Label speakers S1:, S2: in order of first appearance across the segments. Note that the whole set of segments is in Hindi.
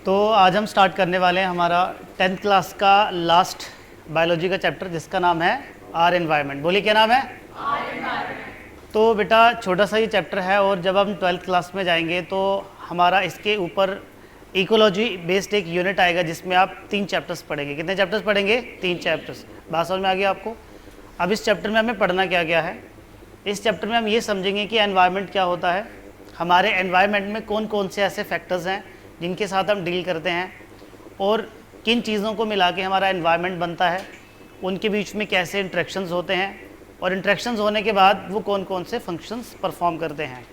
S1: तो आज हम स्टार्ट करने वाले हैं हमारा 10th क्लास का लास्ट बायोलॉजी का चैप्टर जिसका नाम है आर एनवायरनमेंट। बोलिए क्या नाम है? Our environment. तो बेटा छोटा सा ही चैप्टर है और जब हम 12th क्लास में जाएंगे तो हमारा इसके ऊपर इकोलॉजी बेस्ड एक यूनिट आएगा जिसमें आप 3 चैप्टर्स पढ़ेंगे। कितने चैप्टर्स पढ़ेंगे? 3 चैप्टर्स। बात समझ में आ गया आपको? अब इस चैप्टर में हमें पढ़ना क्या क्या है। इस चैप्टर में हम ये समझेंगे कि एनवायरनमेंट क्या होता है, हमारे एनवायरनमेंट में कौन कौन से ऐसे फैक्टर्स हैं जिनके साथ हम डील करते हैं और किन चीज़ों को मिला के हमारा एनवायरनमेंट बनता है, उनके बीच में कैसे इंट्रैक्शंस होते हैं और इंट्रैक्शंस होने के बाद वो कौन कौन से फंक्शंस परफॉर्म करते हैं,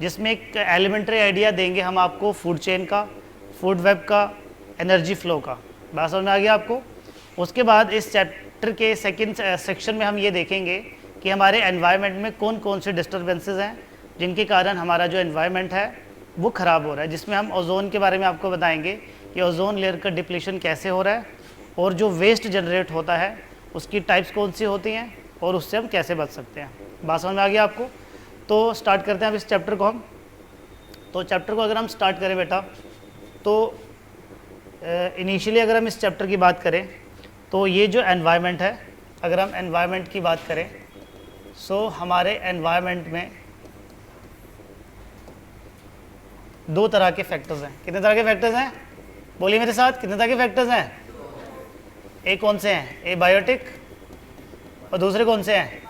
S1: जिसमें एक एलिमेंट्री आइडिया देंगे हम आपको फूड चेन का, फूड वेब का, एनर्जी फ्लो का। बात समझ में आ गया आपको? उसके बाद इस चैप्टर के सेकेंड सेक्शन में हम ये देखेंगे कि हमारे एनवायरनमेंट में कौन कौन से डिस्टर्बेंसेस हैं जिनके कारण हमारा जो एनवायरनमेंट है वो ख़राब हो रहा है, जिसमें हम ओजोन के बारे में आपको बताएंगे कि ओजोन लेयर का डिप्लीशन कैसे हो रहा है और जो वेस्ट जनरेट होता है उसकी टाइप्स कौन सी होती हैं और उससे हम कैसे बच सकते हैं। बात समझ में आ गया आपको? तो स्टार्ट करते हैं अब इस चैप्टर को हम। तो चैप्टर को अगर हम स्टार्ट करें बेटा तो इनिशियली अगर हम इस चैप्टर की बात करें तो ये जो एनवायरनमेंट है, अगर हम एनवायरनमेंट की बात करें सो हमारे एनवायरनमेंट में 2 तरह के फैक्टर्स हैं। कितने तरह के फैक्टर्स हैं? बोलिए मेरे साथ, कितने तरह के फैक्टर्स हैं? एक कौन से हैं? ए बायोटिक और दूसरे कौन से हैं?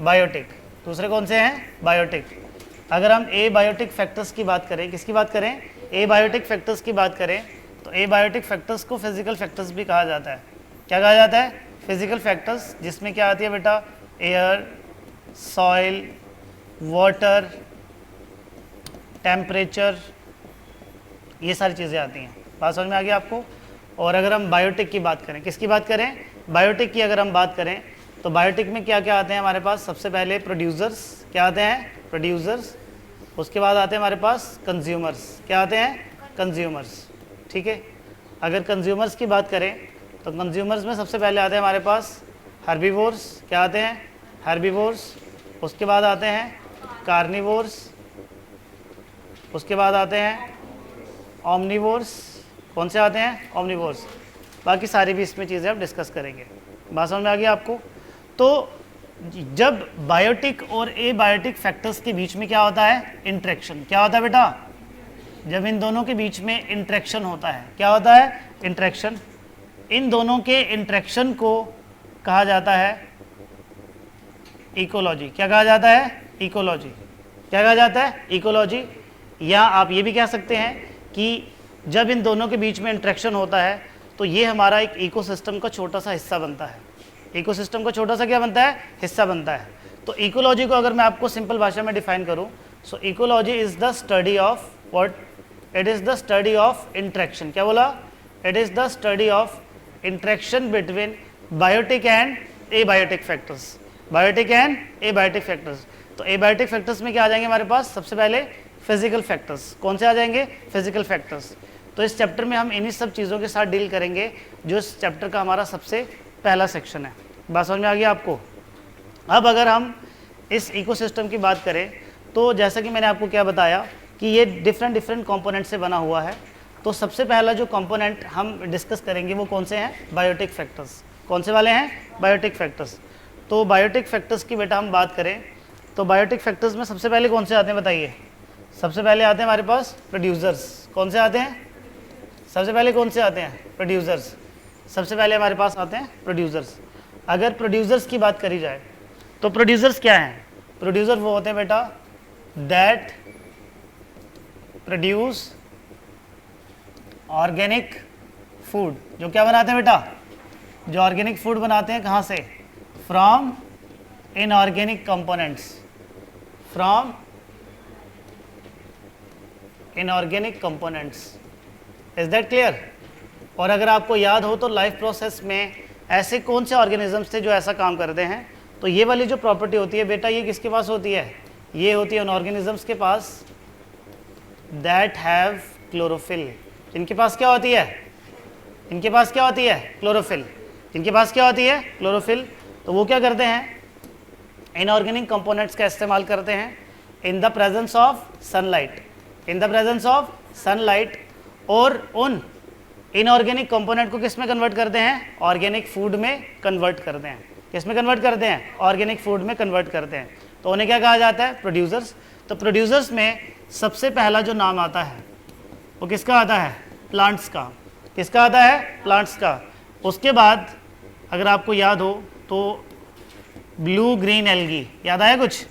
S1: बायोटिक। दूसरे कौन से हैं? बायोटिक। अगर हम ए बायोटिक फैक्टर्स की बात करें, किसकी बात करें? ए बायोटिक फैक्टर्स की बात करें तो ए बायोटिक फैक्टर्स को फिजिकल फैक्टर्स भी कहा जाता है। क्या कहा जाता है? फिजिकल फैक्टर्स, जिसमें क्या आती है बेटा? एयर, सॉइल, वाटर, टेम्परेचर, ये सारी चीज़ें आती हैं। बात समझ में आ गई आपको? और अगर हम बायोटिक की बात करें, किसकी बात करें? बायोटिक की अगर हम बात करें तो बायोटिक में क्या क्या आते हैं हमारे पास? सबसे पहले प्रोड्यूसर्स। क्या आते हैं? प्रोड्यूसर्स। उसके बाद आते हैं हमारे पास कंज्यूमर्स। क्या आते हैं? कंज्यूमर्स। ठीक है। अगर कंज्यूमर्स की बात करें तो कंज्यूमर्स में सबसे पहले आते हैं हमारे पास हर्बीवोर्स। क्या आते हैं? हर्बीवोर्स। उसके बाद आते हैं कार्निवोर्स। उसके बाद आते हैं ओमनिवोर्स। कौन से आते हैं? ओमनिवोर्स। बाकी सारी भी इसमें चीज़ें आप डिस्कस करेंगे। बात समझ में आ गई आपको? तो जब बायोटिक और ए बायोटिक फैक्टर्स के बीच में क्या होता है? इंट्रैक्शन। क्या होता है बेटा? जब इन दोनों के बीच में इंट्रैक्शन होता है, क्या होता है? इंट्रैक्शन। इन दोनों के इंट्रैक्शन को कहा जाता है इकोलॉजी। क्या कहा जाता है? इकोलॉजी। क्या कहा जाता है? इकोलॉजी। या आप ये भी कह सकते हैं कि जब इन दोनों के बीच में इंट्रैक्शन होता है तो ये हमारा एक इकोसिस्टम का छोटा सा हिस्सा बनता है। इकोसिस्टम का छोटा सा क्या बनता है? हिस्सा बनता है। तो इकोलॉजी को अगर मैं आपको सिंपल भाषा में डिफाइन करूं so ecology is the study of what? It is the study of interaction. क्या बोला? It is the study of interaction between biotic and abiotic factors. Biotic and abiotic factors. तो एबायोटिक फैक्टर्स में क्या आ जाएंगे हमारे पास? सबसे पहले फिजिकल फैक्टर्स। कौन से आ जाएंगे? Physical factors. तो इस चैप्टर में हम इन्हीं सब चीज़ों के साथ डील करेंगे जो इस चैप्टर का हमारा सबसे पहला सेक्शन है। बात समझ में आ गई आपको? अब अगर हम इस इकोसिस्टम की बात करें तो जैसा कि मैंने आपको क्या बताया कि ये डिफरेंट कंपोनेंट से बना हुआ है। तो सबसे पहला जो कंपोनेंट हम डिस्कस करेंगे वो कौन से हैं? Biotic factors. कौन से वाले हैं? Biotic factors. तो बायोटिक फैक्टर्स की बेटा हम बात करें तो बायोटिक फैक्टर्स में सबसे पहले कौन से आते हैं बताइए? सबसे पहले आते हैं हमारे पास प्रोड्यूसर्स। कौन से आते हैं? सबसे पहले कौन से आते हैं? प्रोड्यूसर्स। सबसे पहले हमारे पास आते हैं प्रोड्यूसर्स। अगर प्रोड्यूसर्स की बात करी जाए तो प्रोड्यूसर्स क्या हैं? प्रोड्यूसर वो होते हैं बेटा दैट प्रोड्यूस ऑर्गेनिक फूड। जो क्या बनाते हैं बेटा? जो ऑर्गेनिक फूड बनाते हैं। कहाँ से? From inorganic components. From inorganic components. Is that clear? और अगर आपको याद हो तो लाइफ प्रोसेस में ऐसे कौन से ऑर्गेनिजम्स थे जो ऐसा काम करते हैं? तो ये वाली जो प्रॉपर्टी होती है बेटा ये किसके पास होती है? ये होती है उन ऑर्गेनिजम्स के पास दैट हैव क्लोरोफिल। जिनके पास क्या होती है? इनके पास क्या होती है? क्लोरोफिल। जिनके पास क्या होती है? क्लोरोफिल। तो वो क्या करते हैं? इनऑर्गेनिक कंपोनेंट्स का इस्तेमाल करते हैं in the presence of sunlight. In the presence of sunlight और उन इनऑर्गेनिक कंपोनेंट को किस में कन्वर्ट करते हैं? ऑर्गेनिक फूड में कन्वर्ट करते हैं। किस में कन्वर्ट करते हैं? ऑर्गेनिक फूड में कन्वर्ट करते हैं। तो उन्हें क्या कहा जाता है? प्रोड्यूसर्स। तो प्रोड्यूसर्स में सबसे पहला जो नाम आता है वो किसका आता है? प्लांट्स का। किसका आता है? प्लांट्स का। उसके बाद अगर आपको याद हो तो ब्लू ग्रीन एल्गी, याद आया कुछ?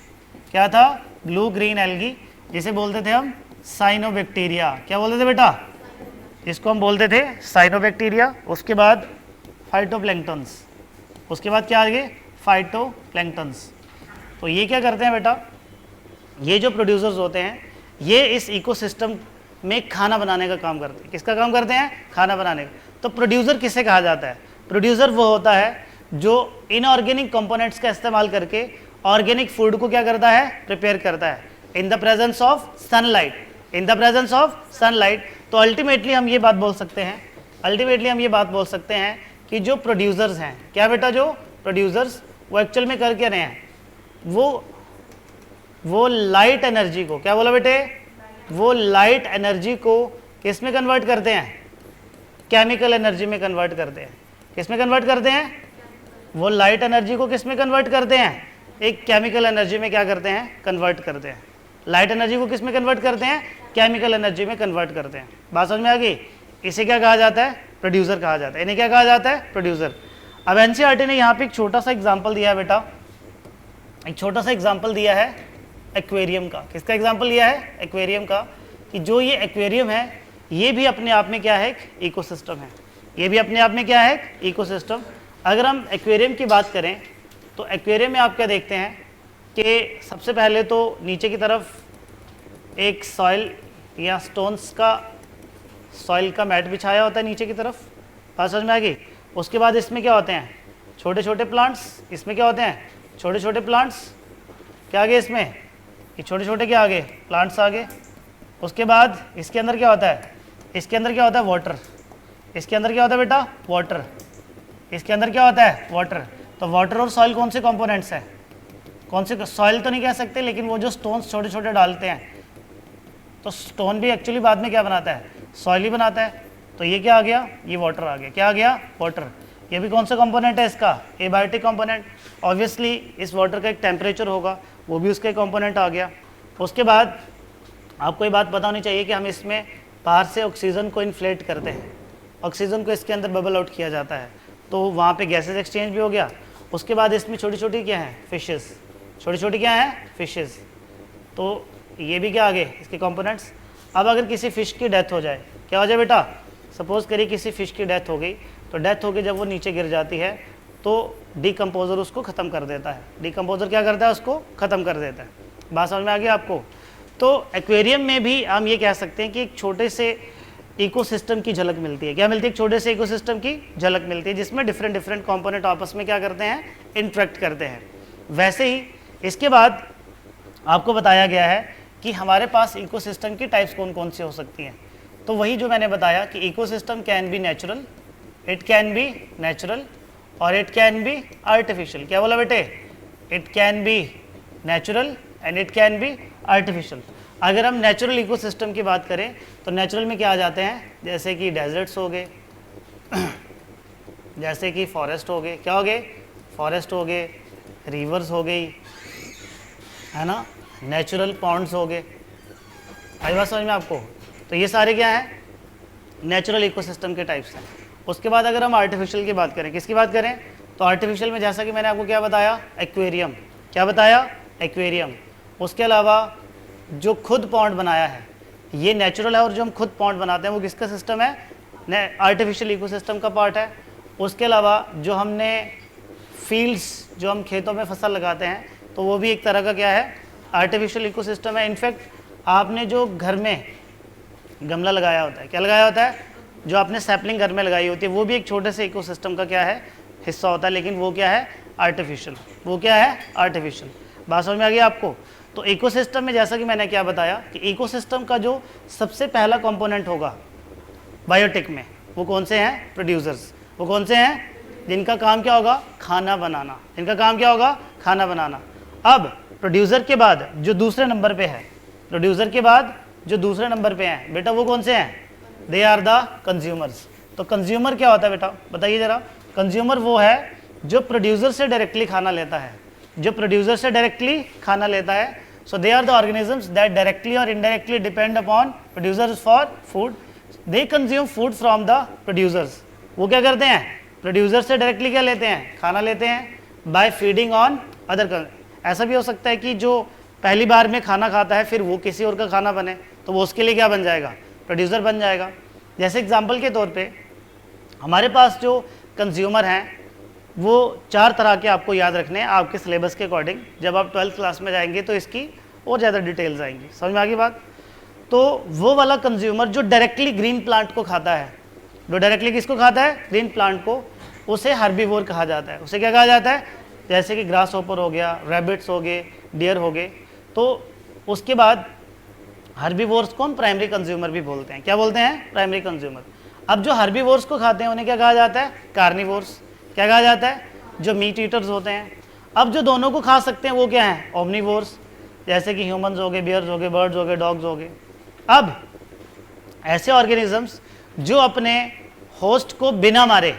S1: क्या था? ब्लू ग्रीन एल्गी, जिसे बोलते थे हम साइनोबैक्टीरिया। क्या बोलते थे बेटा? इसको हम बोलते थे साइनोबैक्टीरिया। उसके बाद फाइटोप्लैंक्टन्स। उसके बाद क्या आगे? फाइटोप्लैंक्टन्स। तो ये क्या करते हैं बेटा? ये जो प्रोड्यूसर्स होते हैं ये इस इकोसिस्टम में खाना बनाने का काम करते हैं। किसका काम करते हैं? खाना बनाने का। तो प्रोड्यूसर किसे कहा जाता है? प्रोड्यूसर वो होता है जो इनऑर्गेनिक कंपोनेंट्स का इस्तेमाल करके ऑर्गेनिक फूड को क्या करता है? प्रिपेयर करता है in the presence of sunlight. In the presence of sunlight. तो अल्टीमेटली हम ये बात बोल सकते हैं कि जो प्रोड्यूसर्स हैं, क्या बेटा, जो प्रोड्यूसर्स वो एक्चुअल में कर क्या रहे हैं? वो लाइट एनर्जी को, क्या बोला बेटे? वो लाइट एनर्जी को किस में कन्वर्ट करते हैं? केमिकल एनर्जी में कन्वर्ट करते हैं। किस में कन्वर्ट करते हैं? वो लाइट एनर्जी को किस में कन्वर्ट करते हैं? एक केमिकल एनर्जी में क्या करते हैं? कन्वर्ट करते हैं। लाइट एनर्जी को किस में कन्वर्ट करते हैं? केमिकल एनर्जी में कन्वर्ट करते हैं। बात समझ में आ गई? इसे क्या कहा जाता है? प्रोड्यूसर कहा जाता है। इन्हें क्या कहा जाता है? प्रोड्यूसर। अब एनसीईआरटी ने यहाँ पे एक छोटा सा एग्जाम्पल दिया है बेटा, एक छोटा सा एग्जाम्पल दिया है एक्वेरियम का। किसका एग्जाम्पल लिया है? एक्वेरियम का। कि जो ये एक्वेरियम है ये भी अपने आप में क्या है? एक इकोसिस्टम है। ये भी अपने आप में क्या है? एक इकोसिस्टम। अगर हम एक्वेरियम की बात करें तो एक्वेरियम में आप क्या देखते हैं कि सबसे पहले तो नीचे की तरफ एक सॉइल या स्टोन्स का, सॉइल का मैट बिछाया होता है नीचे की तरफ। बात समझ में आ गई? उसके बाद इसमें क्या होते हैं? छोटे छोटे प्लांट्स। इसमें क्या होते हैं? छोटे छोटे प्लांट्स। क्या आगे इसमें? ये छोटे छोटे क्या आगे? प्लांट्स आगे। उसके बाद इसके अंदर क्या होता है? इसके अंदर क्या होता है? वाटर। इसके अंदर क्या होता है बेटा? वाटर। इसके अंदर क्या होता है? वाटर। तो वाटर और सॉइल कौन से कंपोनेंट्स हैं? कौन से? सॉइल तो नहीं कह सकते, लेकिन वो जो स्टोन्स छोटे छोटे डालते हैं, तो स्टोन भी एक्चुअली बाद में क्या बनाता है? सॉइल ही बनाता है। तो ये क्या आ गया? ये वाटर आ गया। क्या आ गया? वाटर। ये भी कौन सा कंपोनेंट है इसका? Abiotic component. ऑब्वियसली इस वाटर का एक टेम्परेचर होगा, वो भी उसका कंपोनेंट आ गया। उसके बाद आपको ये बात पता होनी चाहिए कि हम इसमें बाहर से ऑक्सीजन को इन्फ्लेट करते हैं, ऑक्सीजन को इसके अंदर बबल आउट किया जाता है, तो वहाँ पे गैसेज एक्सचेंज भी हो गया। उसके बाद इसमें छोटी छोटी क्या हैं? फिशेस। छोटी छोटी क्या हैं? फिशेस। तो ये भी क्या आ गए? इसके कंपोनेंट्स। अब अगर किसी फ़िश की डेथ हो जाए, क्या हो जाए बेटा? सपोज़ करिए किसी फ़िश की डेथ हो गई, तो डेथ हो गई, जब वो नीचे गिर जाती है तो डिकम्पोज़र उसको ख़त्म कर देता है। डिकम्पोज़र क्या करता है? उसको ख़त्म कर देता है। बात समझ में आ गई आपको? तो एक्वेरियम में भी हम ये कह सकते हैं कि एक छोटे से इकोसिस्टम की झलक मिलती है। क्या मिलती है? एक छोटे से इकोसिस्टम की झलक मिलती है, जिसमें डिफरेंट डिफरेंट कंपोनेंट आपस में क्या करते हैं? इंटरेक्ट करते हैं। वैसे ही इसके बाद आपको बताया गया है कि हमारे पास इकोसिस्टम की टाइप्स कौन कौन सी हो सकती हैं। तो वही जो मैंने बताया कि ecosystem can be natural, it can be natural और इट कैन बी आर्टिफिशियल। क्या बोला बेटे? It can be natural and it can be artificial. अगर हम नेचुरल इकोसिस्टम की बात करें तो नेचुरल में क्या आ जाते हैं? जैसे कि डेजर्ट्स हो गए, जैसे कि फॉरेस्ट हो गए। क्या हो गए? फॉरेस्ट हो गए, रिवर्स हो गई, है ना, नेचुरल पॉन्ड्स हो गए। आई बात समझ में आपको? तो ये सारे क्या हैं? नेचुरल इकोसिस्टम के टाइप्स हैं। उसके बाद अगर हम आर्टिफिशियल की बात करें, किसकी बात करें? तो आर्टिफिशियल में जैसा कि मैंने आपको क्या बताया? एक्वेरियम। क्या बताया? एक्वेरियम। उसके अलावा जो खुद पॉन्ड बनाया है ये नेचुरल है, और जो हम खुद पॉन्ड बनाते हैं वो किसका सिस्टम है? आर्टिफिशियल इकोसिस्टम का पार्ट है। उसके अलावा जो हमने फील्ड्स, जो हम खेतों में फसल लगाते हैं, तो वो भी एक तरह का क्या है? आर्टिफिशियल इकोसिस्टम है। इनफैक्ट आपने जो घर में गमला लगाया होता है, क्या लगाया होता है? जो आपने सैपलिंग घर में लगाई होती है, वो भी एक छोटे से इकोसिस्टम का क्या है? हिस्सा होता है, लेकिन वो क्या है? आर्टिफिशियल। वो क्या है? आर्टिफिशियल। बात समझ में आ गई आपको? तो इकोसिस्टम में जैसा कि मैंने क्या बताया कि इकोसिस्टम का जो सबसे पहला कंपोनेंट होगा बायोटिक में, वो कौन से हैं? प्रोड्यूसर्स। वो कौन से हैं? जिनका काम क्या होगा? खाना बनाना। जिनका काम क्या होगा? खाना बनाना। अब प्रोड्यूसर के बाद जो दूसरे नंबर पे है, प्रोड्यूसर के बाद जो दूसरे नंबर पे हैं बेटा, वो कौन से हैं? They are the consumers. तो कंज्यूमर क्या होता है बेटा, बताइए जरा। कंज्यूमर वो है जो प्रोड्यूसर से डायरेक्टली खाना लेता है, जो प्रोड्यूसर से डायरेक्टली खाना लेता है। So they are the organisms that directly और indirectly depend upon producers for food. They consume food from the producers. वो क्या करते हैं, प्रोड्यूसर से डायरेक्टली क्या लेते हैं, खाना लेते हैं, बाय फीडिंग ऑन अदर। ऐसा भी हो सकता है कि जो पहली बार में खाना खाता है फिर वो किसी और का खाना बने, तो वो उसके लिए क्या बन जाएगा, प्रोड्यूसर बन जाएगा। जैसे एग्जांपल के तौर पे हमारे पास जो कंज्यूमर हैं वो 4 तरह के आपको याद रखने हैं आपके सिलेबस के अकॉर्डिंग। जब आप 12th क्लास में जाएंगे तो इसकी और ज़्यादा डिटेल्स आएंगी, समझ में आ गई बात। तो वो वाला कंज्यूमर जो डायरेक्टली ग्रीन प्लांट को खाता है, जो डायरेक्टली किसको खाता है, ग्रीन प्लांट को, उसे हर्बीवोर कहा जाता है। उसे क्या कहा जाता है, जैसे कि ग्रास होपर हो गया, रैबिट्स हो गए, डियर हो गए। तो उसके बाद हर्बीवोर्स को हम प्राइमरी कंज्यूमर भी बोलते हैं। क्या बोलते हैं, प्राइमरी कंज्यूमर। अब जो हर्बीवोर्स को खाते हैं उन्हें क्या कहा जाता है, कार्निवोर्स। क्या कहा जाता है, जो मीट ईटर्स होते हैं। अब जो दोनों को खा सकते हैं वो क्या है, ओमनीवोर्स, जैसे कि ह्यूमंस हो गए, बियर्स हो गए, बर्ड्स हो गए, डॉग्स हो गए। अब ऐसे ऑर्गेनिजम्स जो अपने होस्ट को बिना मारे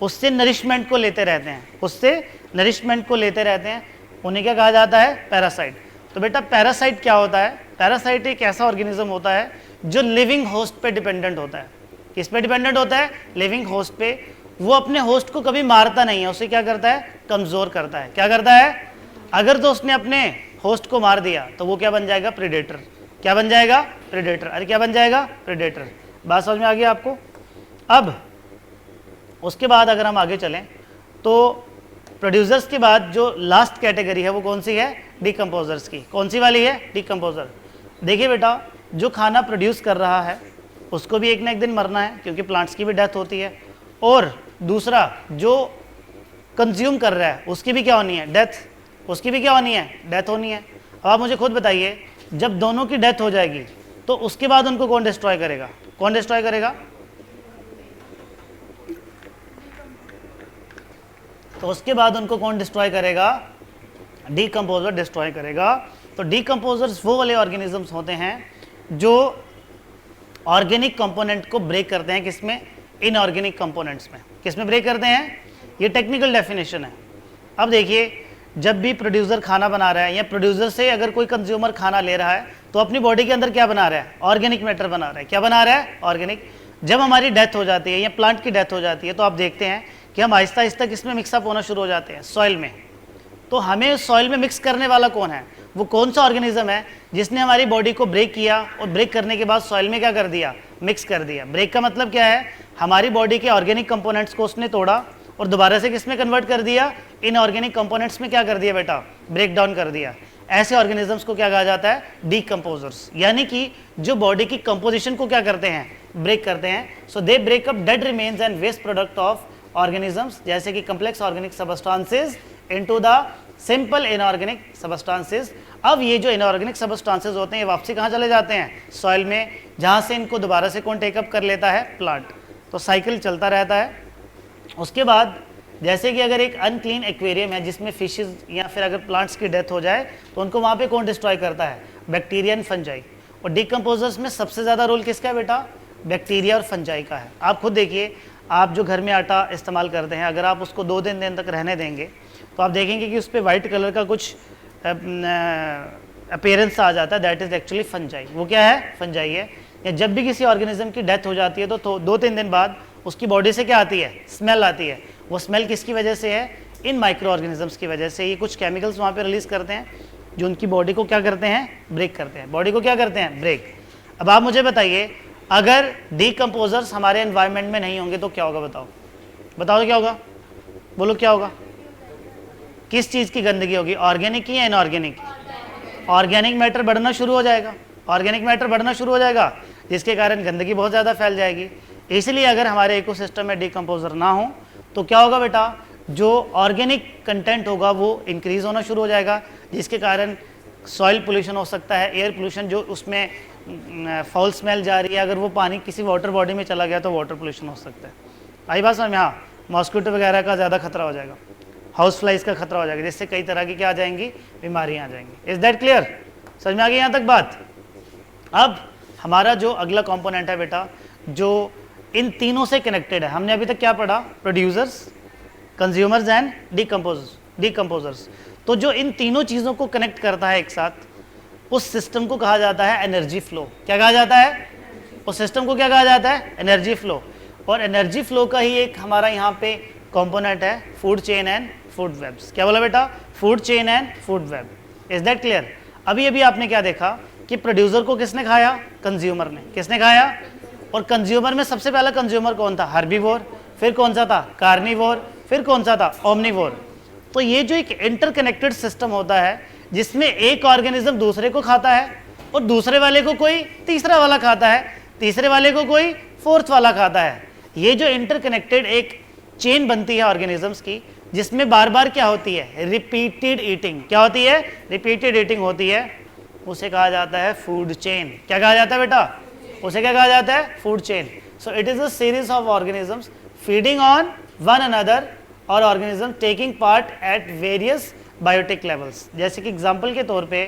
S1: उससे नरिशमेंट को लेते रहते हैं, उससे नरिशमेंट को लेते रहते हैं, उन्हें क्या कहा जाता है, पैरासाइट। तो बेटा पैरासाइट क्या होता है, पैरासाइट एक ऐसा ऑर्गेनिज्म होता है जो लिविंग होस्ट पे डिपेंडेंट होता है। किस पे डिपेंडेंट होता है, लिविंग होस्ट पे। वो अपने होस्ट को कभी मारता नहीं है, उसे क्या करता है, कमजोर करता है। क्या करता है, अगर तो उसने अपने होस्ट को मार दिया तो वो क्या बन जाएगा, प्रेडेटर। क्या बन जाएगा, प्रेडेटर। अरे क्या बन जाएगा, प्रेडेटर। बात समझ में आ गई आपको। अब उसके बाद अगर हम आगे चलें तो प्रोड्यूसर्स के बाद जो लास्ट कैटेगरी है वो कौन सी है, डिकम्पोजर्स की। कौन सी वाली है, डिकम्पोजर। देखिए बेटा, जो खाना प्रोड्यूस कर रहा है उसको भी एक ना एक दिन मरना है, क्योंकि प्लांट्स की भी डेथ होती है, और दूसरा जो कंज्यूम कर रहा है उसकी भी क्या होनी है, डेथ। उसकी भी क्या होनी है, डेथ होनी है। अब आप मुझे खुद बताइए, जब दोनों की डेथ हो जाएगी तो उसके बाद उनको कौन डिस्ट्रॉय करेगा, कौन डिस्ट्रॉय करेगा, तो उसके बाद उनको कौन डिस्ट्रॉय करेगा, डीकम्पोजर डिस्ट्रॉय करेगा। तो डीकम्पोजर्स वो वाले ऑर्गेनिजम्स होते हैं जो ऑर्गेनिक कंपोनेंट को ब्रेक करते हैं, किसमें, इनऑर्गेनिक कंपोनेंट्स में। किसमें ब्रेक करते हैं, ये टेक्निकल डेफिनेशन है। अब देखिए, जब भी प्रोड्यूसर खाना बना रहा है या प्रोड्यूसर से अगर कोई कंज्यूमर खाना ले रहा है तो अपनी बॉडी के अंदर क्या बना रहा है, ऑर्गेनिक मैटर बना रहा है। क्या बना रहा है, ऑर्गेनिक। जब हमारी डेथ हो जाती है या प्लांट की डेथ हो जाती है तो आप देखते हैं कि हम आहिस्ता आहिस्ता किसमें मिक्सअप होना शुरू हो जाते हैं, सॉइल में। तो हमें सॉइल में मिक्स करने वाला कौन है, वो कौन सा ऑर्गेनिज्म है जिसने हमारी बॉडी को ब्रेक किया और ब्रेक करने के बाद सॉइल में क्या कर दिया, मिक्स कर दिया। ब्रेक का मतलब क्या है, हमारी बॉडी के ऑर्गेनिक कंपोनेंट्स को उसने तोड़ा और दोबारा से किसमें कन्वर्ट कर दिया, इनऑर्गेनिक कंपोनेंट्स में क्या कर दिया बेटा, ब्रेक डाउन कर दिया। ऐसे ऑर्गेनिजम्स को क्या कहा जाता है, डीकम्पोजर्स। यानी कि जो बॉडी की कंपोजिशन को क्या करते हैं, ब्रेक करते हैं। So they break up dead remains and waste product of organisms, जैसे कि complex organic substances into the simple inorganic substances. अब ये जो इनऑर्गेनिक सबस्टांसेस होते हैं ये वापसी कहाँ चले जाते हैं, सॉइल में, जहाँ से इनको दोबारा से कौन टेकअप कर लेता है, प्लांट। तो साइकिल चलता रहता है। उसके बाद जैसे कि अगर एक अनक्लीन एक्वेरियम है जिसमें फिशेज या फिर अगर प्लांट्स की डेथ हो जाए तो उनको वहाँ पे कौन डिस्ट्रॉय करता है, बैक्टीरिया एंड फंजाई। और डीकम्पोजर्स में सबसे ज़्यादा रोल किसका है बेटा, बैक्टीरिया और फंजाई का है। आप खुद देखिए, आप जो घर में आटा इस्तेमाल करते हैं, अगर आप उसको 2 दिन तक रहने देंगे तो आप देखेंगे कि उस पर वाइट कलर का कुछ अपीयरेंस आ जाता है, दैट इज़ एक्चुअली फंजाई। वो क्या है, फंजाई है। या जब भी किसी ऑर्गेनिज्म की डेथ हो जाती है तो 2-3 दिन बाद उसकी बॉडी से क्या आती है, स्मेल आती है। वो स्मेल किसकी वजह से है, इन माइक्रो ऑर्गेनिजम्स की वजह से। ये कुछ केमिकल्स वहाँ पे रिलीज करते हैं जो उनकी बॉडी को क्या करते हैं, ब्रेक करते हैं, बॉडी को क्या करते हैं, ब्रेक। अब आप मुझे बताइए, अगर डीकम्पोजर्स हमारे एनवायरनमेंट में नहीं होंगे तो क्या होगा, बताओ बताओ तो क्या होगा, बोलो क्या होगा, किस चीज़ की गंदगी होगी, ऑर्गेनिक की या इनऑर्गेनिक। ऑर्गेनिक मैटर बढ़ना शुरू हो जाएगा, ऑर्गेनिक मैटर बढ़ना शुरू हो जाएगा, जिसके कारण गंदगी बहुत ज़्यादा फैल जाएगी। इसलिए अगर हमारे इकोसिस्टम में डीकम्पोजर ना हो तो क्या होगा बेटा, जो ऑर्गेनिक कंटेंट होगा वो इंक्रीज होना शुरू हो जाएगा, जिसके कारण सॉइल पोल्यूशन हो सकता है, एयर पोल्यूशन, जो उसमें फाउल स्मेल जा रही है, अगर वो पानी किसी वाटर बॉडी में चला गया तो वाटर पोल्यूशन हो सकता है। आई बात समझ में, हाँ, मॉस्किटो वगैरह का ज़्यादा खतरा हो जाएगा, हाउस फ्लाइज का खतरा हो जाएगा, जिससे कई तरह की क्या आ जाएंगी, बीमारियाँ आ जाएंगी। इज दैट क्लियर, समझ में आ गई यहाँ तक बात। अब हमारा जो अगला कंपोनेंट है बेटा, जो इन तीनों से कनेक्टेड है। हमने अभी तक क्या पढ़ा? Producers, consumers and decomposers. तो जो इन तीनों चीज़ों को कनेक्ट करता है एक साथ, उस सिस्टम को कहा जाता है एनर्जी फ्लो। क्या कहा जाता है? उस सिस्टम को क्या कहा जाता है? Energy flow. और एनर्जी फ्लो का ही एक हमारा यहाँ पे कंपोनेंट है food chain and food webs. क्या बोला बेटा? Food chain and food web. Is that clear? अभी अभी आपने क्या देखा कि प्रोड्यूसर को किसने खाया? कंज्यूमर ने। किसने खाया? और कंज्यूमर में सबसे पहला कंज्यूमर कौन था? हर्बीवोर। फिर कौन सा था? कार्निवोर। फिर कौन सा था? ओमनीवोर। तो ये जो एक इंटरकनेक्टेड सिस्टम होता है जिसमें एक ऑर्गेनिज्म दूसरे को खाता है और दूसरे वाले को कोई तीसरा वाला खाता है, तीसरे वाले को कोई फोर्थ वाला खाता है। ये जो इंटरकनेक्टेड एक चेन बनती है ऑर्गेनिजम्स की, जिसमें बार बार क्या होती है? Repeated eating. क्या होती है? रिपीटेड ईटिंग होती है। उसे कहा जाता है फूड चेन। क्या कहा जाता है बेटा? उसे क्या कहा जाता है? Food chain. So it is a series of organisms feeding on one another और organism taking part at various biotic levels. जैसे कि एग्जाम्पल के तौर पे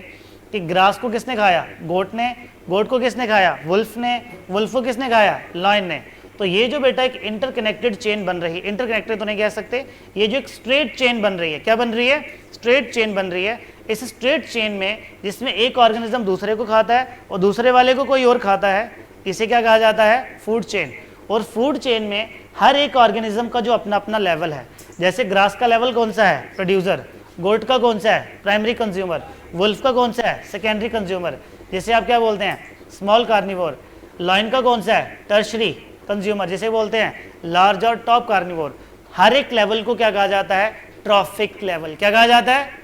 S1: कि ग्रास को किसने खाया? गोट ने। गोट को किसने खाया? वुल्फ ने। वुल्फ को किसने खाया? लॉयन ने। तो ये जो बेटा एक इंटरकनेक्टेड चेन बन रही है, इंटरकनेक्टेड तो नहीं कह सकते, ये जो एक स्ट्रेट चेन बन रही है, क्या बन रही है? स्ट्रेट चेन बन रही है। इस स्ट्रेट चेन में जिसमें एक ऑर्गेनिज्म दूसरे को खाता है और दूसरे वाले को कोई और खाता है, इसे क्या कहा जाता है? Food chain. और फूड चेन में हर एक ऑर्गेनिज्म का जो अपना अपना लेवल है। जैसे ग्रास का लेवल कौन सा है? प्रोड्यूसर। गोट का कौन सा है? Primary consumer. वुल्फ का कौन सा है? सेकेंडरी कंज्यूमर, जिसे आप क्या बोलते हैं? Small carnivore. लॉयन का कौन सा है? टर्शरी कंज्यूमर, जिसे बोलते हैं लार्ज और टॉप कार्निवोर। हर एक लेवल को क्या कहा जाता है? Trophic level. क्या कहा जाता है?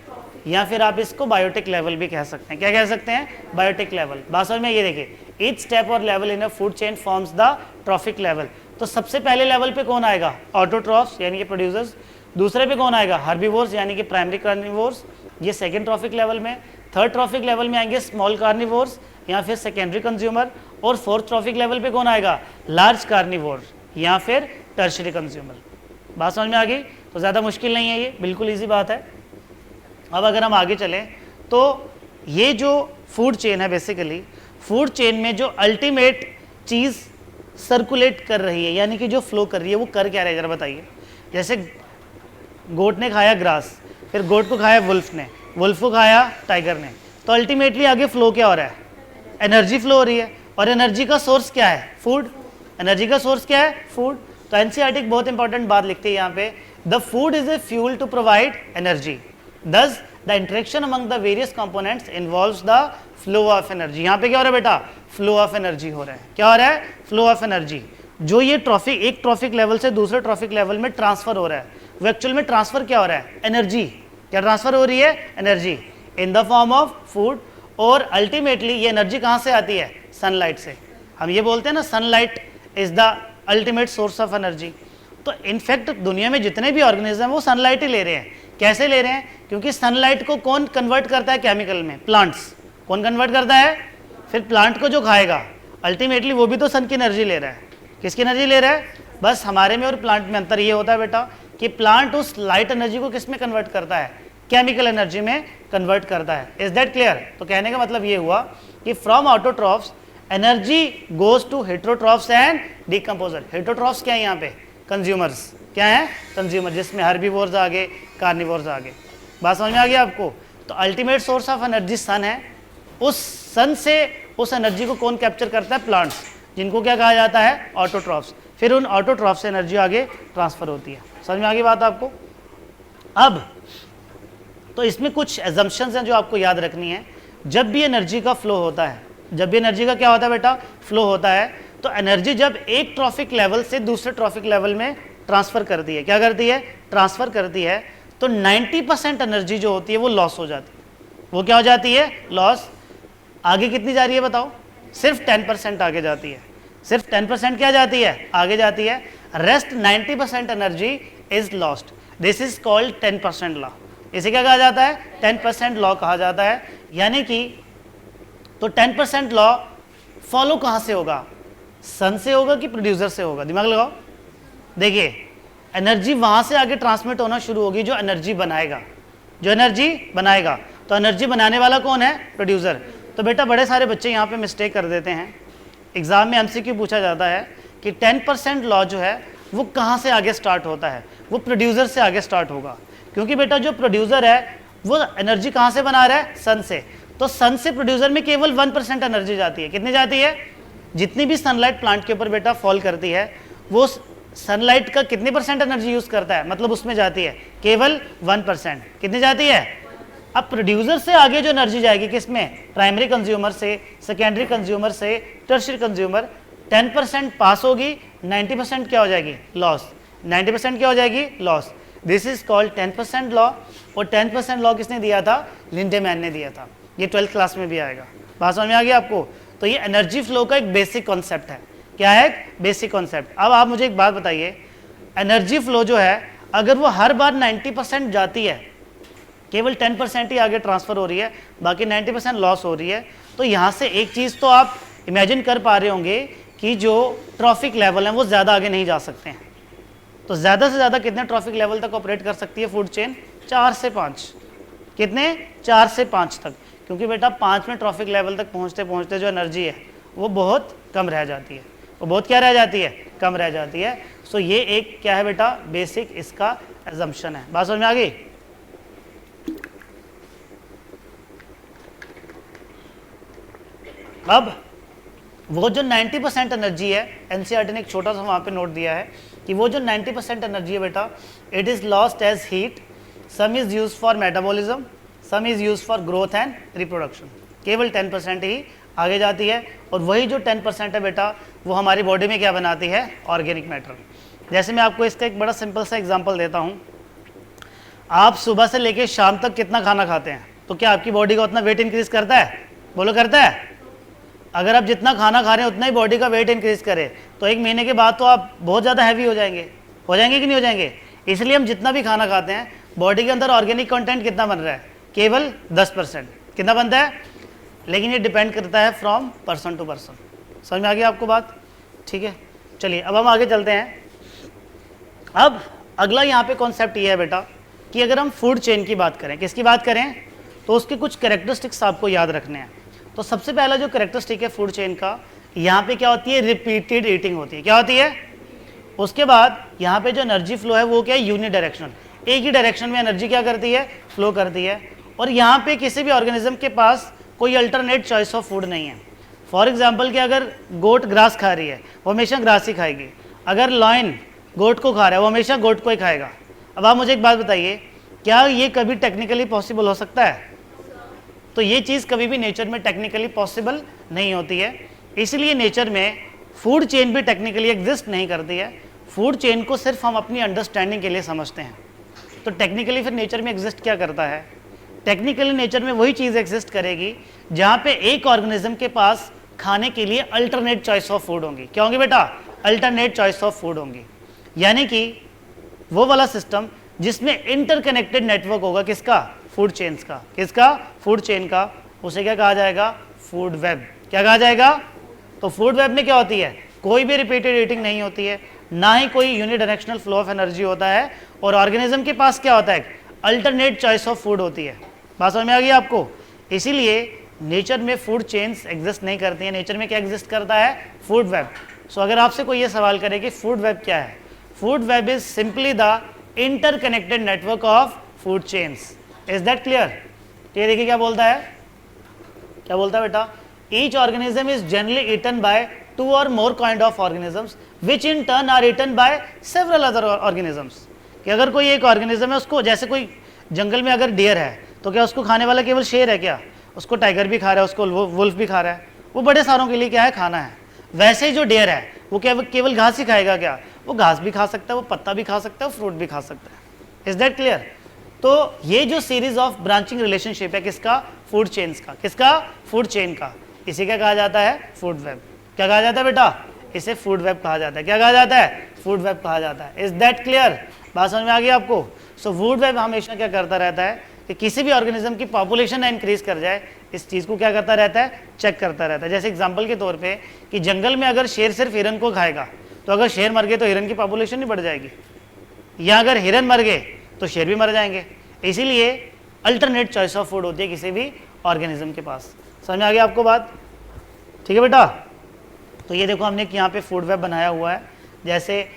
S1: या फिर आप इसको बायोटिक लेवल भी कह सकते हैं। क्या कह सकते हैं? Biotic level. बात समझ में? ये देखिए, ईच स्टेप और level in a food chain forms the trophic level. तो सबसे पहले लेवल पे कौन आएगा? ऑटोट्रॉफ्स यानी कि प्रोड्यूसर्स। दूसरे पे कौन आएगा? हर्बीवोर्स यानी कि प्राइमरी कार्निवोर्स, ये सेकेंड ट्रॉफिक लेवल में। थर्ड ट्रॉफिक लेवल में आएंगे स्मॉल कार्निवोर्स या फिर सेकेंडरी कंज्यूमर। और फोर्थ ट्रॉफिक लेवल पे कौन आएगा? लार्ज कार्निवोर या फिर टर्शरी कंज्यूमर। बात समझ में आ गई? तो ज़्यादा मुश्किल नहीं है, ये बिल्कुल ईजी बात है। अब अगर हम आगे चलें तो ये जो फूड चेन है, बेसिकली फूड चेन में जो अल्टीमेट चीज़ सर्कुलेट कर रही है, यानी कि जो फ्लो कर रही है, वो कर क्या रही है? जरा बताइए। जैसे गोट ने खाया ग्रास, फिर गोट को खाया वुल्फ ने, वुल्फ को खाया टाइगर ने, तो अल्टीमेटली आगे फ्लो क्या हो रहा है? एनर्जी फ्लो हो रही है। और एनर्जी का सोर्स क्या है? फूड। एनर्जी का सोर्स क्या है? फूड। तो एनसीईआरटी बहुत इंपॉर्टेंट बात लिखती है यहाँ पे, the food is a fuel to provide energy, thus the interaction among the various components involves the flow of energy. यहाँ पे क्या हो रहा है बेटा? फ्लो ऑफ एनर्जी हो रहा है। क्या हो रहा है? Flow of energy. जो ये ट्रॉफिक एक ट्रॉफिक लेवल से दूसरे ट्रॉफिक लेवल में ट्रांसफर हो रहा है, वो एक्चुअल में ट्रांसफर क्या हो रहा है? एनर्जी। क्या ट्रांसफर हो रही है? Energy in the form of food. और अल्टीमेटली ये एनर्जी कहाँ से आती है? सनलाइट से। हम ये बोलते हैं ना, sunlight is the ultimate source of energy. तो इनफैक्ट दुनिया में जितने भी ऑर्गेनिज्म हैं वो सनलाइट ही ले रहे हैं। कैसे ले रहे हैं? क्योंकि सनलाइट को कौन कन्वर्ट करता है केमिकल में? प्लांट्स। कौन कन्वर्ट करता है? फिर प्लांट को जो खाएगा अल्टीमेटली वो भी तो सन की एनर्जी ले रहा है। किसकी एनर्जी ले रहा है? बस हमारे में और प्लांट में अंतर ये होता है बेटा कि प्लांट उस लाइट एनर्जी को किस में कन्वर्ट करता है? केमिकल एनर्जी में कन्वर्ट करता है। Is that clear? तो कहने का मतलब ये हुआ कि from autotrophs energy goes to heterotrophs and decomposer. Heterotrophs क्या है यहाँ पे? कंज्यूमर्स। क्या है? कंज्यूमर, जिसमें हर्बीवोर्स आ गए, कार्निवोर्स आ गए। बात समझ में आ गया आपको? तो ultimate source of energy sun है। उस सन से उस एनर्जी को कौन कैप्चर करता है? प्लांट्स, जिनको क्या कहा जाता है? ऑटोट्रॉफ्स। फिर उन ऑटोट्रॉफ्स से एनर्जी आगे ट्रांसफर होती है। समझ में आ गई बात आपको? अब तो इसमें कुछ एजम्पशंस हैं जो आपको याद रखनी है। जब भी एनर्जी का फ्लो होता है, जब भी एनर्जी का क्या होता है बेटा? फ्लो होता है, तो एनर्जी जब एक ट्रॉफिक लेवल से दूसरे ट्रॉफिक लेवल में ट्रांसफर करती है, क्या करती है? ट्रांसफर करती है, तो 90% एनर्जी जो होती है वो लॉस हो जाती है। वो क्या हो जाती है? लॉस। आगे कितनी जा रही है बताओ? सिर्फ 10% आगे जाती है। सिर्फ 10% क्या जाती है? आगे जाती है। Rest 90% energy is lost. This is called 10% law. इसे क्या कहा जाता है? 10% लॉ कहा जाता है। यानी कि तो 10% लॉ फॉलो कहाँ से होगा? सन से होगा कि प्रोड्यूसर से होगा? दिमाग लगाओ। देखिए, एनर्जी वहाँ से आगे ट्रांसमिट होना शुरू होगी जो एनर्जी बनाएगा, जो एनर्जी बनाएगा। तो एनर्जी बनाने वाला कौन है? प्रोड्यूसर। तो बेटा बड़े सारे बच्चे यहाँ पे मिस्टेक कर देते हैं। एग्ज़ाम में एमसीक्यू पूछा जाता है कि 10% लॉ जो है वो कहाँ से आगे स्टार्ट होता है, वो प्रोड्यूसर से आगे स्टार्ट होगा, क्योंकि बेटा जो प्रोड्यूसर है वो एनर्जी कहाँ से बना रहा है, सन से। तो सन से प्रोड्यूसर में केवल 1% एनर्जी जाती है। कितनी जाती है? जितनी भी सनलाइट प्लांट के ऊपर बेटा फॉल करती है वो सनलाइट का कितनी परसेंट एनर्जी यूज करता है, मतलब उसमें जाती है केवल 1%। कितनी जाती है? अब प्रोड्यूसर से आगे जो एनर्जी जाएगी किसमें, प्राइमरी कंज्यूमर से, सेकेंडरी कंज्यूमर से, टर्शियरी कंज्यूमर, 10% पास होगी, 90% क्या हो जाएगी, लॉस। 90% क्या हो जाएगी, loss. This is called 10% law. और 10% लॉ किसने दिया था, लिंडेमैन ने दिया था। ये 12th क्लास में भी आएगा। बात समझ में आ गई आपको? तो ये एनर्जी फ्लो का एक बेसिक कॉन्सेप्ट है। क्या है? Basic concept. अब आप मुझे एक बात बताइए, एनर्जी फ्लो जो है अगर वो हर बार 90% जाती है, केवल 10% ही आगे ट्रांसफर हो रही है, बाकी 90% लॉस हो रही है, तो यहाँ से एक चीज़ तो आप इमेजिन कर पा रहे होंगे कि जो ट्रॉफिक लेवल है वो ज़्यादा आगे नहीं जा सकते हैं। तो ज़्यादा से ज़्यादा कितने ट्रॉफिक लेवल तक ऑपरेट कर सकती है फूड चेन? 4 से 5। कितने? 4 से 5 तक, क्योंकि बेटा 5 में ट्रॉफिक लेवल तक पहुँचते पहुँचते जो एनर्जी है वो बहुत कम रह जाती है। वो बहुत क्या रह जाती है? कम रह जाती है। सो ये एक क्या है बेटा, बेसिक इसका एजम्पशन है। बात समझ में आ गई? अब वो जो 90% एनर्जी है, एनसीईआरटी ने एक छोटा सा वहाँ पे नोट दिया है कि वो जो 90% एनर्जी है बेटा, it is lost as heat, some is use for metabolism, some is use for growth and reproduction. केवल 10% ही आगे जाती है, और वही जो 10% है बेटा वो हमारी बॉडी में क्या बनाती है, ऑर्गेनिक मैटर। जैसे मैं आपको इसका एक बड़ा सिंपल सा एग्जांपल देता हूँ। आप सुबह से लेकर शाम तक कितना खाना खाते हैं, तो क्या आपकी बॉडी का उतना वेट इंक्रीज करता है? बोलो, करता है? अगर आप जितना खाना खा रहे हैं उतना ही बॉडी का वेट इंक्रीज करे तो 1 महीने के बाद तो आप बहुत ज़्यादा हैवी हो जाएंगे कि नहीं हो जाएंगे? इसलिए हम जितना भी खाना खाते हैं बॉडी के अंदर ऑर्गेनिक कंटेंट कितना बन रहा है, केवल 10%। कितना बनता है? लेकिन ये डिपेंड करता है फ्रॉम पर्सन टू पर्सन। समझ में आ गई आपको बात? ठीक है, चलिए अब हम आगे चलते हैं। अब अगला यहाँ पे कॉन्सेप्ट ये है बेटा कि अगर हम फूड चेन की बात करें, किसकी बात करें, तो उसके कुछ कैरेक्टरिस्टिक्स आपको याद रखने हैं। तो सबसे पहला जो कैरेक्टरिस्टिक है फूड चेन का, यहाँ पे क्या होती है, रिपीटेड ईटिंग होती है। क्या होती है? उसके बाद यहाँ पे जो एनर्जी फ्लो है वो क्या है, यूनिडायरेक्शनल, एक ही डायरेक्शन में एनर्जी क्या करती है, फ्लो करती है। और यहाँ पे किसी भी ऑर्गेनिज्म के पास कोई अल्टरनेट चॉइस ऑफ फूड नहीं है। फॉर एग्जाम्पल कि अगर गोट ग्रास खा रही है वो हमेशा ग्रास ही खाएगी, अगर लॉयन गोट को खा रहा है वो हमेशा गोट को ही खाएगा। अब आप मुझे एक बात बताइए, क्या ये कभी टेक्निकली पॉसिबल हो सकता है? तो ये चीज़ कभी भी नेचर में टेक्निकली पॉसिबल नहीं होती है, इसलिए नेचर में फूड चेन भी टेक्निकली एग्जिस्ट नहीं करती है। फूड चेन को सिर्फ हम अपनी अंडरस्टैंडिंग के लिए समझते हैं। तो टेक्निकली फिर नेचर में एग्जिस्ट क्या करता है? टेक्निकली नेचर में वही चीज़ एग्जिस्ट करेगी जहाँ पे एक ऑर्गेनिज्म के पास खाने के लिए अल्टरनेट चॉइस ऑफ फूड होंगी। क्या होंगी बेटा? अल्टरनेट चॉइस ऑफ फूड होंगी, यानी कि वो वाला सिस्टम जिसमें इंटरकनेक्टेड नेटवर्क होगा, किसका? फूड चेन्स का। किसका? फूड चेन का। उसे क्या कहा जाएगा? Food web. क्या कहा जाएगा? तो फूड वेब में क्या होती है, कोई भी रिपीटेड ईटिंग नहीं होती है, ना ही कोई यूनिडायरेक्शनल फ्लो ऑफ एनर्जी होता है, और ऑर्गेनिज्म के पास क्या होता है, अल्टरनेट चॉइस ऑफ फूड होती है। बात समझ में आ गई आपको? इसीलिए नेचर में फूड चेन्स एग्जिस्ट नहीं करती हैं। नेचर में क्या एग्जिस्ट करता है? Food web. सो अगर आपसे कोई ये सवाल करे कि फूड वेब क्या है, food web is simply the interconnected network of food chains. Is that clear? ये देखिए क्या बोलता है, क्या बोलता है बेटा, each organism is generally eaten by 2 or more kind of organisms which in turn are eaten by several other organisms। कि अगर कोई एक ऑर्गेनिज्म है, उसको जैसे कोई जंगल में अगर डियर है तो क्या उसको खाने वाला केवल शेर है क्या? उसको टाइगर भी खा रहा है, उसको वुल्फ भी खा रहा है, वो बड़े सारों के लिए क्या है, खाना है। वैसे ही जो डियर है वो क्या केवल घास ही खाएगा क्या? वो घास भी खा सकता है, वो पत्ता भी खा सकता है, फ्रूट भी खा सकता है। Is that clear? तो ये जो सीरीज ऑफ ब्रांचिंग रिलेशनशिप है किसका? फूड चेन्स का। किसका? फूड चेन का। इसे क्या कहा जाता है? Food web. क्या कहा जाता है बेटा? इसे फूड वेब कहा जाता है। क्या कहा जाता है? फूड वेब कहा जाता है। Is that clear? बात समझ में आ गई आपको? सो फूड वेब हमेशा क्या करता रहता है कि किसी भी ऑर्गेनिज्म की पॉपुलेशन इंक्रीज कर जाए, इस चीज़ को क्या करता रहता है? चेक करता रहता है। जैसे एग्जांपल के तौर पे कि जंगल में अगर शेर सिर्फ हिरन को खाएगा तो अगर शेर मर गए तो हिरन की पॉपुलेशन नहीं बढ़ जाएगी, या अगर हिरन मर गए तो शेर भी मर जाएंगे। इसीलिए अल्टरनेट चॉइस ऑफ फूड होती है किसी भी ऑर्गेनिज्म के पास। समझ में आ गया आपको बात? ठीक है बेटा, तो ये देखो हमने यहाँ पे फूड वेब बनाया हुआ है। जैसे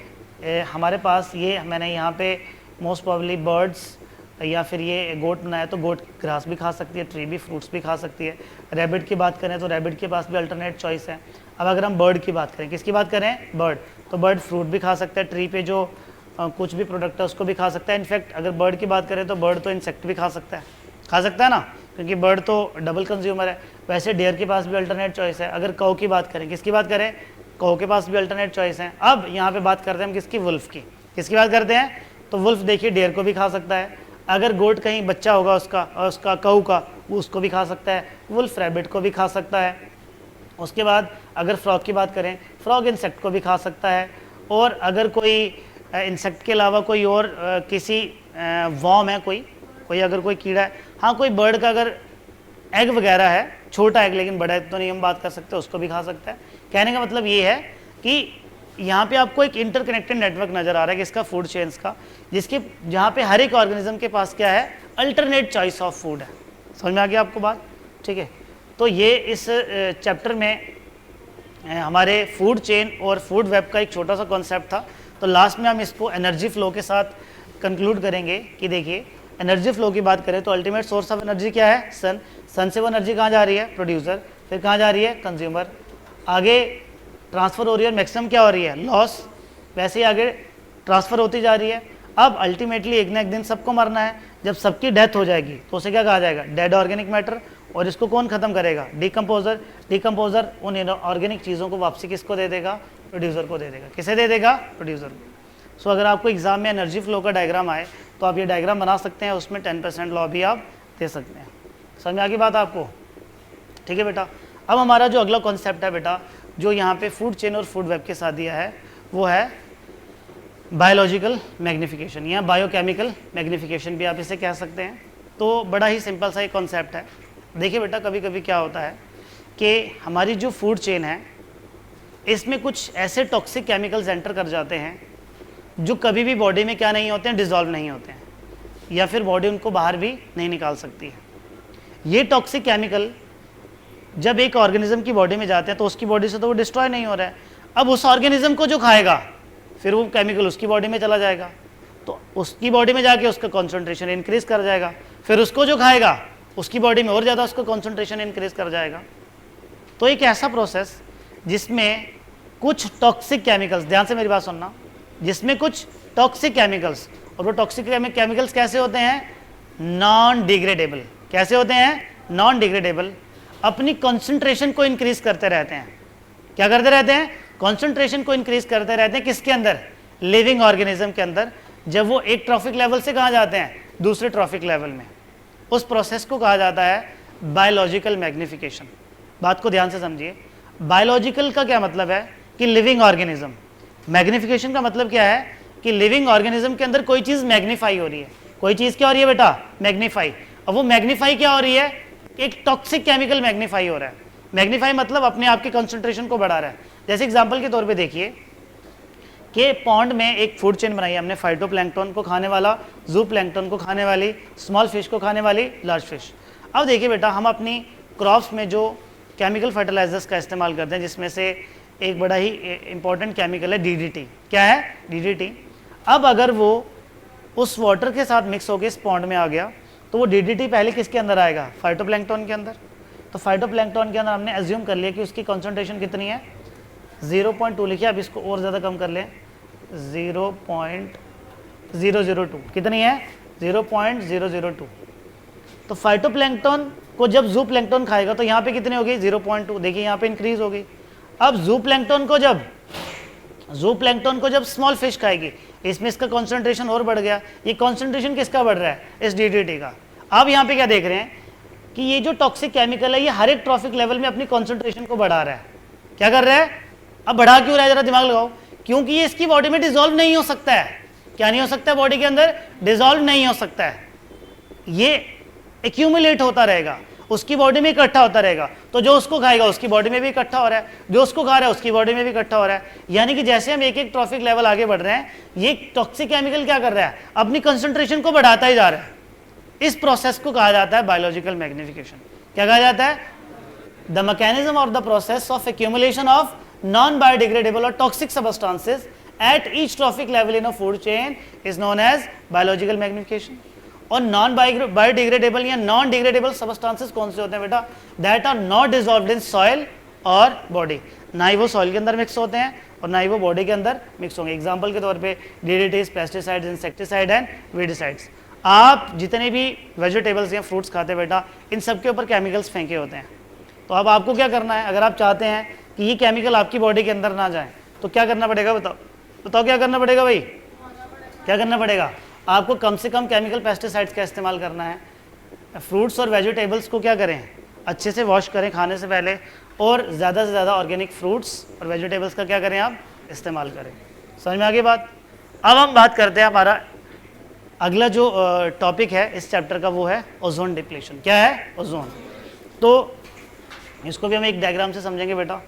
S1: हमारे पास ये मैंने यहाँ पे मोस्ट प्रॉब्ली बर्ड्स या फिर ये गोट बनाया, तो गोट ग्रास भी खा सकती है, ट्री भी फ्रूट्स भी खा सकती है। रैबिट की बात करें तो रैबिट के पास भी अल्टरनेट चॉइस है। अब अगर हम बर्ड की बात करें, किसकी बात करें, बर्ड, तो बर्ड फ्रूट भी खा सकता है, ट्री पे जो कुछ भी प्रोडक्ट है उसको भी खा सकता है। इनफैक्ट अगर बर्ड की बात करें तो बर्ड तो इंसेक्ट भी खा सकता है ना, क्योंकि बर्ड तो डबल कंज्यूमर है। वैसे डेयर के पास भी अल्टरनेट चॉइस है। अगर कौ की बात करें, किसकी बात करें, कौ के पास भी अल्टरनेट चॉइस है। अब यहाँ पे बात करते हैं हम किसकी, वुल्फ की। किसकी बात करते हैं, तो वुल्फ देखिए डेयर को भी खा सकता है। अगर गोट कहीं बच्चा होगा उसका कौ का, वो उसको भी खा सकता है। वुल्फ रैबिट को भी खा सकता है। उसके बाद अगर फ्रॉग की बात करें, फ्रॉग इंसेक्ट को भी खा सकता है। और अगर कोई इंसेक्ट के अलावा कोई और किसी वॉर्म है, कोई अगर कोई कीड़ा है, हाँ कोई बर्ड का अगर एग वगैरह है, छोटा एग लेकिन बड़ा एग तो नहीं हम बात कर सकते, उसको भी खा सकता है। कहने का मतलब ये है कि यहाँ पे आपको एक इंटरकनेक्टेड नेटवर्क नज़र आ रहा है किसका, फूड चेन्स का, जिसके जहाँ पे हर एक ऑर्गेनिज्म के पास क्या है, अल्टरनेट चॉइस ऑफ फूड है। समझ में आ गया आपको बात, ठीक है। तो ये इस चैप्टर में हमारे फूड चेन और फूड वेब का एक छोटा सा कॉन्सेप्ट था। तो लास्ट में हम इसको एनर्जी फ्लो के साथ कंक्लूड करेंगे कि देखिए एनर्जी फ्लो की बात करें तो अल्टीमेट सोर्स ऑफ एनर्जी क्या है, सन से वो एनर्जी कहाँ जा रही है, प्रोड्यूसर, फिर कहाँ जा रही है, कंज्यूमर, आगे ट्रांसफ़र हो रही है, मैक्सिमम क्या हो रही है, लॉस, वैसे ही आगे ट्रांसफ़र होती जा रही है। अब अल्टीमेटली एक ना एक दिन सबको मरना है। जब सबकी डेथ हो जाएगी तो उसे क्या कहा जाएगा, डेड ऑर्गेनिक मैटर। और इसको कौन ख़त्म करेगा, डिकम्पोजर उन ऑर्गेनिक चीज़ों को वापसी किसको दे देगा, प्रोड्यूसर को दे देगा। किसे दे देगा, प्रोड्यूसर को। सो अगर आपको एग्जाम में एनर्जी फ्लो का डायग्राम आए तो आप ये डायग्राम बना सकते हैं, उसमें 10% लॉ भी आप दे सकते हैं। समझ में आ गई बात आपको, ठीक है बेटा। अब हमारा जो अगला कॉन्सेप्ट है बेटा, जो यहाँ पे फूड चेन और फूड वेब के साथ दिया है, वो है बायोलॉजिकल मैग्निफिकेशन या बायोकेमिकल मैग्निफिकेशन भी आप इसे कह सकते हैं। तो बड़ा ही सिंपल सा एक कॉन्सेप्ट है। देखिए बेटा, कभी कभी क्या होता है कि हमारी जो फूड चेन है इसमें कुछ ऐसे टॉक्सिक केमिकल्स एंटर कर जाते हैं जो कभी भी बॉडी में क्या नहीं होते हैं, डिज़ोल्व नहीं होते हैं, या फिर बॉडी उनको बाहर भी नहीं निकाल सकती है। ये टॉक्सिक केमिकल जब एक ऑर्गेनिज्म की बॉडी में जाते हैं तो उसकी बॉडी से तो वो डिस्ट्रॉय नहीं हो रहा है। अब उस ऑर्गेनिज्म को जो खाएगा फिर वो केमिकल उसकी बॉडी में चला जाएगा, तो उसकी बॉडी में जाके उसका कॉन्सेंट्रेशन इंक्रीज कर जाएगा, फिर उसको जो खाएगा उसकी बॉडी में और ज़्यादा उसका कॉन्सेंट्रेशन इंक्रीज कर जाएगा। तो एक ऐसा प्रोसेस जिसमें कुछ टॉक्सिक केमिकल्स, ध्यान से मेरी बात सुनना, जिसमें कुछ टॉक्सिक केमिकल्स, और वो टॉक्सिक केमिकल्स कैसे होते हैं, नॉन डिग्रेडेबल। कैसे होते हैं, नॉन डिग्रेडेबल, अपनी कॉन्सेंट्रेशन को इंक्रीज करते रहते हैं। क्या करते रहते हैं, कॉन्सेंट्रेशन को इंक्रीज करते रहते हैं। किसके अंदर, लिविंग ऑर्गेनिज्म के अंदर। जब वो एक ट्रॉफिक लेवल से कहाँ जाते हैं, दूसरे ट्रॉफिक लेवल में, उस प्रोसेस को कहा जाता है बायोलॉजिकल मैग्निफिकेशन। बात को ध्यान से समझिए, बायोलॉजिकल का क्या मतलब है कि लिविंग ऑर्गेनिज्म, मैग्निफिकेशन का मतलब क्या है कि लिविंग ऑर्गेनिज्म के अंदर कोई चीज़ मैग्नीफाई हो रही है। कोई चीज़ क्या हो रही है बेटा, मैग्नीफाई। अब वो मैग्नीफाई क्या हो रही है, एक टॉक्सिक केमिकल मैग्नीफाई हो रहा है। मैग्नीफाई मतलब अपने आप की कंसंट्रेशन को बढ़ा रहा है। जैसे एग्जांपल के तौर पे देखिए कि पॉन्ड में एक फूड चेन बनाई है हमने, फाइटोप्लैंक्टन को खाने वाला, जू प्लैंक्टन को खाने वाली, स्मॉल फिश को खाने वाली, लार्ज फिश। अब देखिए बेटा, हम अपनी क्रॉप्स में जो केमिकल फर्टिलाइजर्स का इस्तेमाल करते हैं, जिसमें से एक बड़ा ही इंपॉर्टेंट केमिकल है DDT। क्या है, DDT। अब अगर वो उस वाटर के साथ मिक्स होकर इस पॉन्ड में आ गया तो वो DDT पहले किसके अंदर आएगा, फाइटोप्लैंक्टन के अंदर। तो फाइटोप्लैंक्टन के अंदर हमने एज्यूम कर लिया कि उसकी कॉन्सेंट्रेशन कितनी है, 0.2 लिखिए। अब इसको और ज़्यादा कम कर लें, 0.002। कितनी है, 0.002। तो फाइटोप्लैंक्टन को जब जू प्लैंक्टन खाएगा तो यहाँ पे कितनी होगी, 0.2। देखिए यहाँ पे इंक्रीज हो गई। अब जू प्लैंक्टन को जब स्मॉल फिश खाएगी, इसमें इसका कॉन्सेंट्रेशन और बढ़ गया। ये कॉन्सेंट्रेशन किसका बढ़ रहा है, इस DDT का। अब यहाँ पे क्या देख रहे हैं कि ये जो टॉक्सिक केमिकल है ये हर एक ट्रॉफिक लेवल में अपनी कॉन्सेंट्रेशन को बढ़ा रहा है। क्या कर रहा है, अब बढ़ा क्यों रहा है, जरा दिमाग लगाओ। क्योंकि ये इसकी बॉडी में डिसॉल्व नहीं हो सकता है। क्या नहीं हो सकता है, बॉडी के अंदर डिसॉल्व नहीं हो सकता है, ये एक्यूमुलेट होता रहेगा, उसकी बॉडी में इकट्ठा होता रहेगा। तो जो उसको खाएगा उसकी बॉडी में भी इकट्ठा हो रहा है, जो उसको खा रहा है उसकी बॉडी में भी इकट्ठा हो रहा है। यानी कि जैसे हम एक एक ट्रॉफिक लेवल आगे बढ़ रहे हैं, ये टॉक्सिक केमिकल क्या कर रहा है, अपनी कंसंट्रेशन को बढ़ाता ही जा रहा है। इस प्रोसेस को कहा जाता है बायोलॉजिकल मैग्निफिकेशन। क्या कहा जाता है, द मैकेनिज्म और the process of accumulation of non biodegradable और toxic substances at each trophic level in a food chain is known as biological magnification. और नॉन बायोडिग्रेडेबल या नॉन डिग्रेडेबल सबस्टांसेस कौन से होते हैं बेटा? That are not dissolved in soil और बॉडी, ना ही वो सॉइल के अंदर मिक्स होते हैं और ना ही वो बॉडी के अंदर मिक्स होंगे। एग्जांपल के तौर पे डीडीटीज, पेस्टिसाइड्स, इंसेक्टिसाइड एंड वीडिसाइड्स। आप जितने भी वेजिटेबल्स या फ्रूट्स खाते हैं बेटा, इन सब के ऊपर केमिकल्स फेंके होते हैं। तो अब आपको क्या करना है, अगर आप चाहते हैं कि ये केमिकल आपकी बॉडी के अंदर ना जाए तो क्या करना पड़ेगा? बताओ बताओ क्या करना पड़ेगा भाई? क्या करना पड़ेगा? आपको कम से कम केमिकल पेस्टिसाइड्स का इस्तेमाल करना है। फ्रूट्स और वेजिटेबल्स को क्या करें, अच्छे से वॉश करें खाने से पहले, और ज़्यादा से ज़्यादा ऑर्गेनिक फ्रूट्स और वेजिटेबल्स का क्या करें, आप इस्तेमाल करें। समझ में आ गई बात? अब हम बात करते हैं, हमारा अगला जो टॉपिक है इस चैप्टर का वो है ओजोन डिप्लीशन। क्या है? ओजोन। तो इसको भी हम एक डायग्राम से समझेंगे बेटा।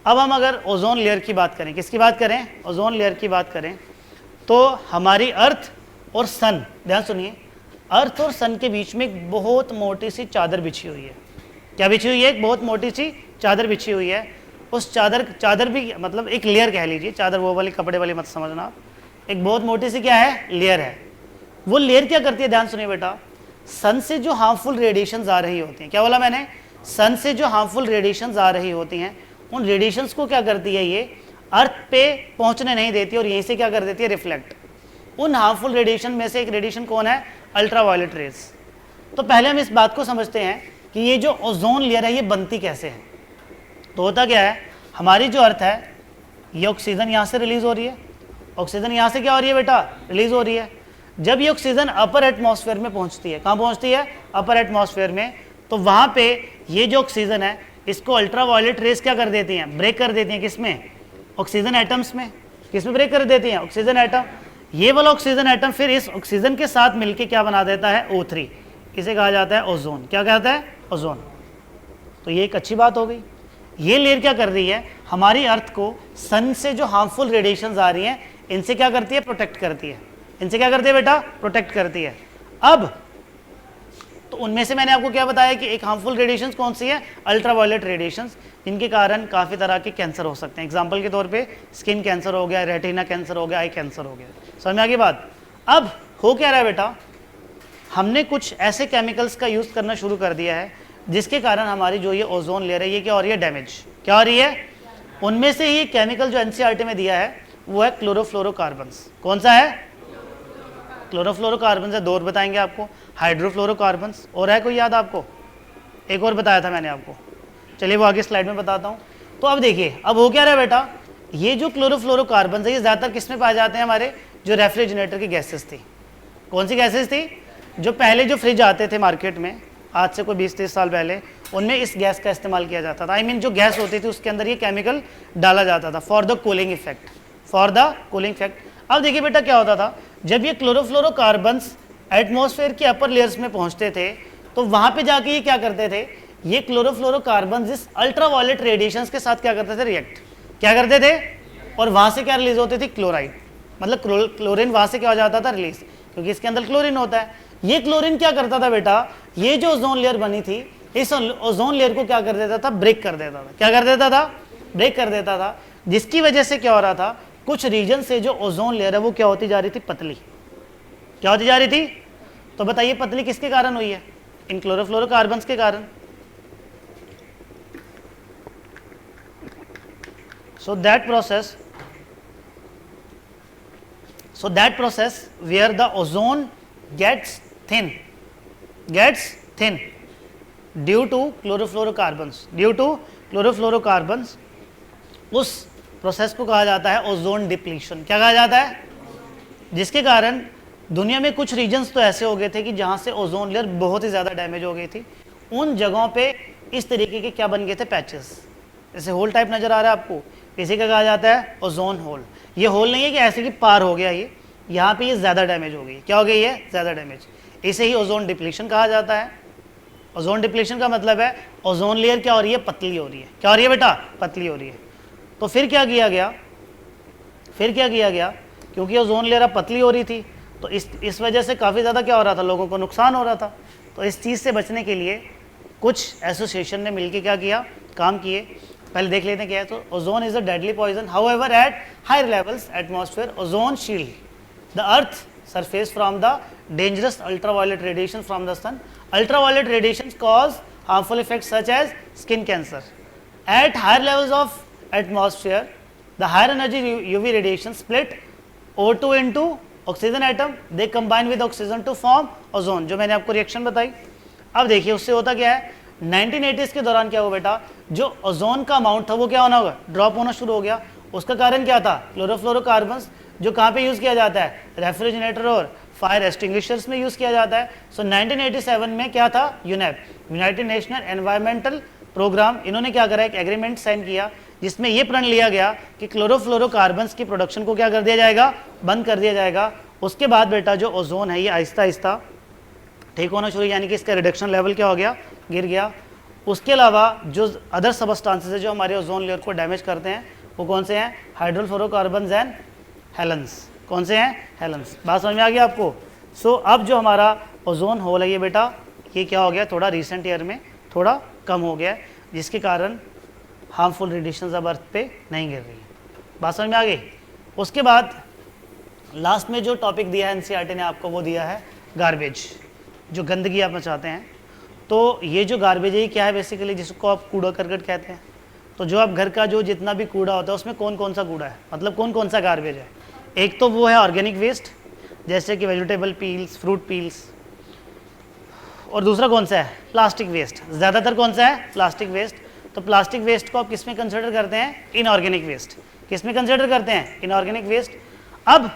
S1: अब हम अगर ओजोन लेयर की बात करें, किसकी बात करें? ओजोन लेयर की बात करें, तो हमारी अर्थ और सन, ध्यान सुनिए, अर्थ और सन के बीच में एक बहुत मोटी सी चादर बिछी हुई है। क्या बिछी हुई है? एक बहुत मोटी सी चादर बिछी हुई है। उस चादर भी मतलब एक लेयर कह लीजिए, चादर वो वाली कपड़े वाली मत समझना आप, एक बहुत मोटी सी क्या है, लेयर है। वो लेयर क्या करती है? ध्यान सुनिए बेटा, सन से जो हार्मफुल रेडिएशंस आ रही होती हैं, क्या बोला मैंने? सन से जो हार्मफुल रेडिएशंस आ रही होती हैं, उन रेडिएशंस को क्या करती है, ये अर्थ पे पहुंचने नहीं देती और यहीं से क्या कर देती है, रिफ्लेक्ट। उन हार्मफुल रेडिएशन में से एक रेडिएशन कौन है? Ultraviolet rays. तो पहले हम इस बात को समझते हैं कि ये जो ओजोन लेयर है ये बनती कैसे है। तो होता क्या है, हमारी जो अर्थ है ये ऑक्सीजन यहाँ से रिलीज हो रही है, ऑक्सीजन यहाँ से क्या हो रही है बेटा, रिलीज हो रही है। जब ये ऑक्सीजन अपर एटमॉस्फेयर में पहुँचती है, कहाँ पहुँचती है? अपर एटमॉस्फेयर में। तो वहाँ पे ये जो ऑक्सीजन है इसको अल्ट्रावायलेट रेज क्या कर देती हैं, ब्रेक कर देती हैं। किसमें? ऑक्सीजन एटम्स में। किसमें ब्रेक कर देती हैं? Oxygen atom. ये वाला ऑक्सीजन एटम फिर इस ऑक्सीजन के साथ मिलके क्या बना देता है? O3। इसे कहा जाता है ओजोन। क्या कहता है? ओजोन। तो ये एक अच्छी बात हो गई। ये लेयर क्या कर रही है, हमारी अर्थ को सन से जो हार्मफुल रेडिएशंस आ रही हैं इनसे क्या करती है? प्रोटेक्ट करती है। इनसे क्या करती है बेटा? प्रोटेक्ट करती है। अब तो उनमें से मैंने आपको क्या बताया कि एक हार्मफुल रेडिएशंस कौन सी है? अल्ट्रावायलेट रेडिएशंस, जिनके कारण काफ़ी तरह के कैंसर हो सकते हैं। एग्जांपल के तौर पे स्किन कैंसर हो गया, रेटिना कैंसर हो गया, आई कैंसर हो गया। समझ में आ गई बात? अब हो क्या रहा है बेटा, हमने कुछ ऐसे केमिकल्स का यूज़ करना शुरू कर दिया है जिसके कारण हमारी जो ये ओजोन लेयर है ये क्या हो रही है? डैमेज। क्या हो रही है? उनमें से ही केमिकल जो एनसीईआरटी में दिया है वो है क्लोरोफ्लोरोकार्बन्स। कौन सा है? क्लोरोफ्लोरोकार्बन्स है। दो और बताएंगे आपको, हाइड्रोफ्लोरोकार्बन्स, और है कोई याद आपको? एक और बताया था मैंने आपको, चलिए वो आगे स्लाइड में बताता हूँ। तो अब देखिए, अब हो क्या रहा है बेटा, ये जो क्लोरोफ्लोरोकार्बन्स है ये ज़्यादातर किस में पाए जाते हैं? हमारे जो रेफ्रिजरेटर की गैसेस थी। कौन सी गैसेस थी? जो पहले जो फ्रिज आते थे मार्केट में, आज से कोई 20-30 साल पहले, उनमें इस गैस का इस्तेमाल किया जाता था। आई मीन जो गैस होती थी उसके अंदर ये केमिकल डाला जाता था for the cooling effect, for the cooling effect. अब देखिए बेटा क्या होता था, जब ये क्लोरोफ्लोरोकार्बन्स एटमॉस्फेयर के अपर लेयर्स में पहुंचते थे तो वहां पे जाके ये क्या करते थे, ये क्लोरोफ्लोरोकार्बन्स इस अल्ट्रावायलेट रेडिएशंस के साथ क्या करते थे? रिएक्ट। क्या करते थे? और वहां से क्या रिलीज होती थी? क्लोराइड, मतलब क्लोरीन वहां से क्या हो जाता था? रिलीज, क्योंकि इसके अंदर क्लोरीन होता है। ये क्लोरीन क्या करता था बेटा, ये जो ओजोन लेयर बनी थी इस ओजोन लेयर को क्या कर देता था? ब्रेक कर देता था। क्या कर देता था? ब्रेक कर देता था, जिसकी वजह से क्या हो रहा था, कुछ रीजन से जो ओजोन लेयर है वो क्या होती जा रही थी? पतली। क्या होती जा रही थी? तो बताइए पतली किसके कारण हुई है? इन क्लोरोफ्लोरोकार्बन्स के कारण। So that process where the ozone gets thin due to chlorofluorocarbons, उस प्रोसेस को कहा जाता है ओजोन डिप्लीशन। क्या कहा जाता है? जिसके कारण दुनिया में कुछ रीजन्स तो ऐसे हो गए थे कि जहाँ से ओजोन लेयर बहुत ही ज़्यादा डैमेज हो गई थी। उन जगहों पे इस तरीके के क्या बन गए थे? पैचेस। जैसे होल टाइप नज़र आ रहा है आपको, इसी का कहा जाता है ओजोन होल। ये होल नहीं है कि ऐसे कि पार हो गया, ये यहाँ पे ये ज़्यादा डैमेज हो गई। क्या हो गई है? ज़्यादा डैमेज। इसे ही ओजोन डिप्लीशन कहा जाता है। ओजोन डिप्लीशन का मतलब है ओजोन लेयर क्या हो रही है? पतली हो रही है। क्या हो रही है बेटा? पतली हो रही है। तो फिर क्या किया गया? क्योंकि ओजोन लेयर अब पतली हो रही थी तो इस वजह से काफ़ी ज़्यादा क्या हो रहा था? लोगों को नुकसान हो रहा था। तो इस चीज़ से बचने के लिए कुछ एसोसिएशन ने मिलकर क्या किया? काम किए। पहले देख लेते हैं क्या है। तो ozone is a deadly poison, however at higher levels atmosphere ozone shield the earth surface from the dangerous ultraviolet radiation from the sun. Ultraviolet radiations cause harmful effects such as skin cancer. At higher levels of atmosphere, the higher energy UV radiation split O2 into oxygen atom. They combine with oxygen to form ozone. जो मैंने आपको रिएक्शन बताई। अब देखिए उससे होता क्या है, 1980s के दौरान क्या हुआ बेटा, जो ओजोन का अमाउंट था वो क्या होना होगा, ड्रॉप होना शुरू हो गया। उसका कारण क्या था, क्लोरोफ्लोरोकार्बन्स, जो कहाँ पे यूज़ किया जाता है, रेफ्रिजरेटर और फायर एक्सटिंग्विशर्स में यूज़ किया जाता है। सो 1987 में क्या था, UNEP, united national environmental programme, इन्होंने क्या करा, एक एग्रीमेंट साइन किया जिसमें ये प्रण लिया गया कि क्लोरोफ्लोरोकार्बन्स की प्रोडक्शन को क्या कर दिया जाएगा, बंद कर दिया जाएगा। उसके बाद बेटा जो ओजोन है ये आहिस्ता आहिस्ता ठीक होना शुरू, यानी कि इसका रिडक्शन लेवल क्या हो गया, गिर गया। उसके अलावा जो अदर सबस्टांसेस है जो हमारे ओजोन लेयर को डैमेज करते हैं वो कौन से हैं, हाइड्रोफ्लोरोकार्बन्स एंड हेलेंस। कौन से हैं, हेलेंस। बात समझ में आ गई आपको। सो अब जो हमारा ओजोन होल है ये बेटा, ये क्या हो गया, थोड़ा रिसेंट ईयर में थोड़ा कम हो गया है, जिसके कारण हार्मफुल रेडिएशंस अब अर्थ पे नहीं गिर रही है। बात समझ में आ गई। उसके बाद लास्ट में जो टॉपिक दिया है एनसीईआरटी ने आपको, वो दिया है गार्बेज, जो गंदगी आप मचाते हैं। तो ये जो गार्बेज है ये क्या है, बेसिकली जिसको आप कूड़ा करकट कहते हैं। तो जो आप घर का जो जितना भी कूड़ा होता है उसमें कौन कौन सा कूड़ा है, मतलब कौन कौन सा गार्बेज है। एक तो वो है ऑर्गेनिक वेस्ट, जैसे कि वेजिटेबल पील्स, फ्रूट पील्स, और दूसरा कौन सा है, प्लास्टिक वेस्ट। ज़्यादातर कौन सा है, प्लास्टिक वेस्ट। तो प्लास्टिक वेस्ट को आप किस में कंसिडर करते हैं, इनऑर्गेनिक वेस्ट। किस में कंसिडर करते हैं, इनऑर्गेनिक वेस्ट। अब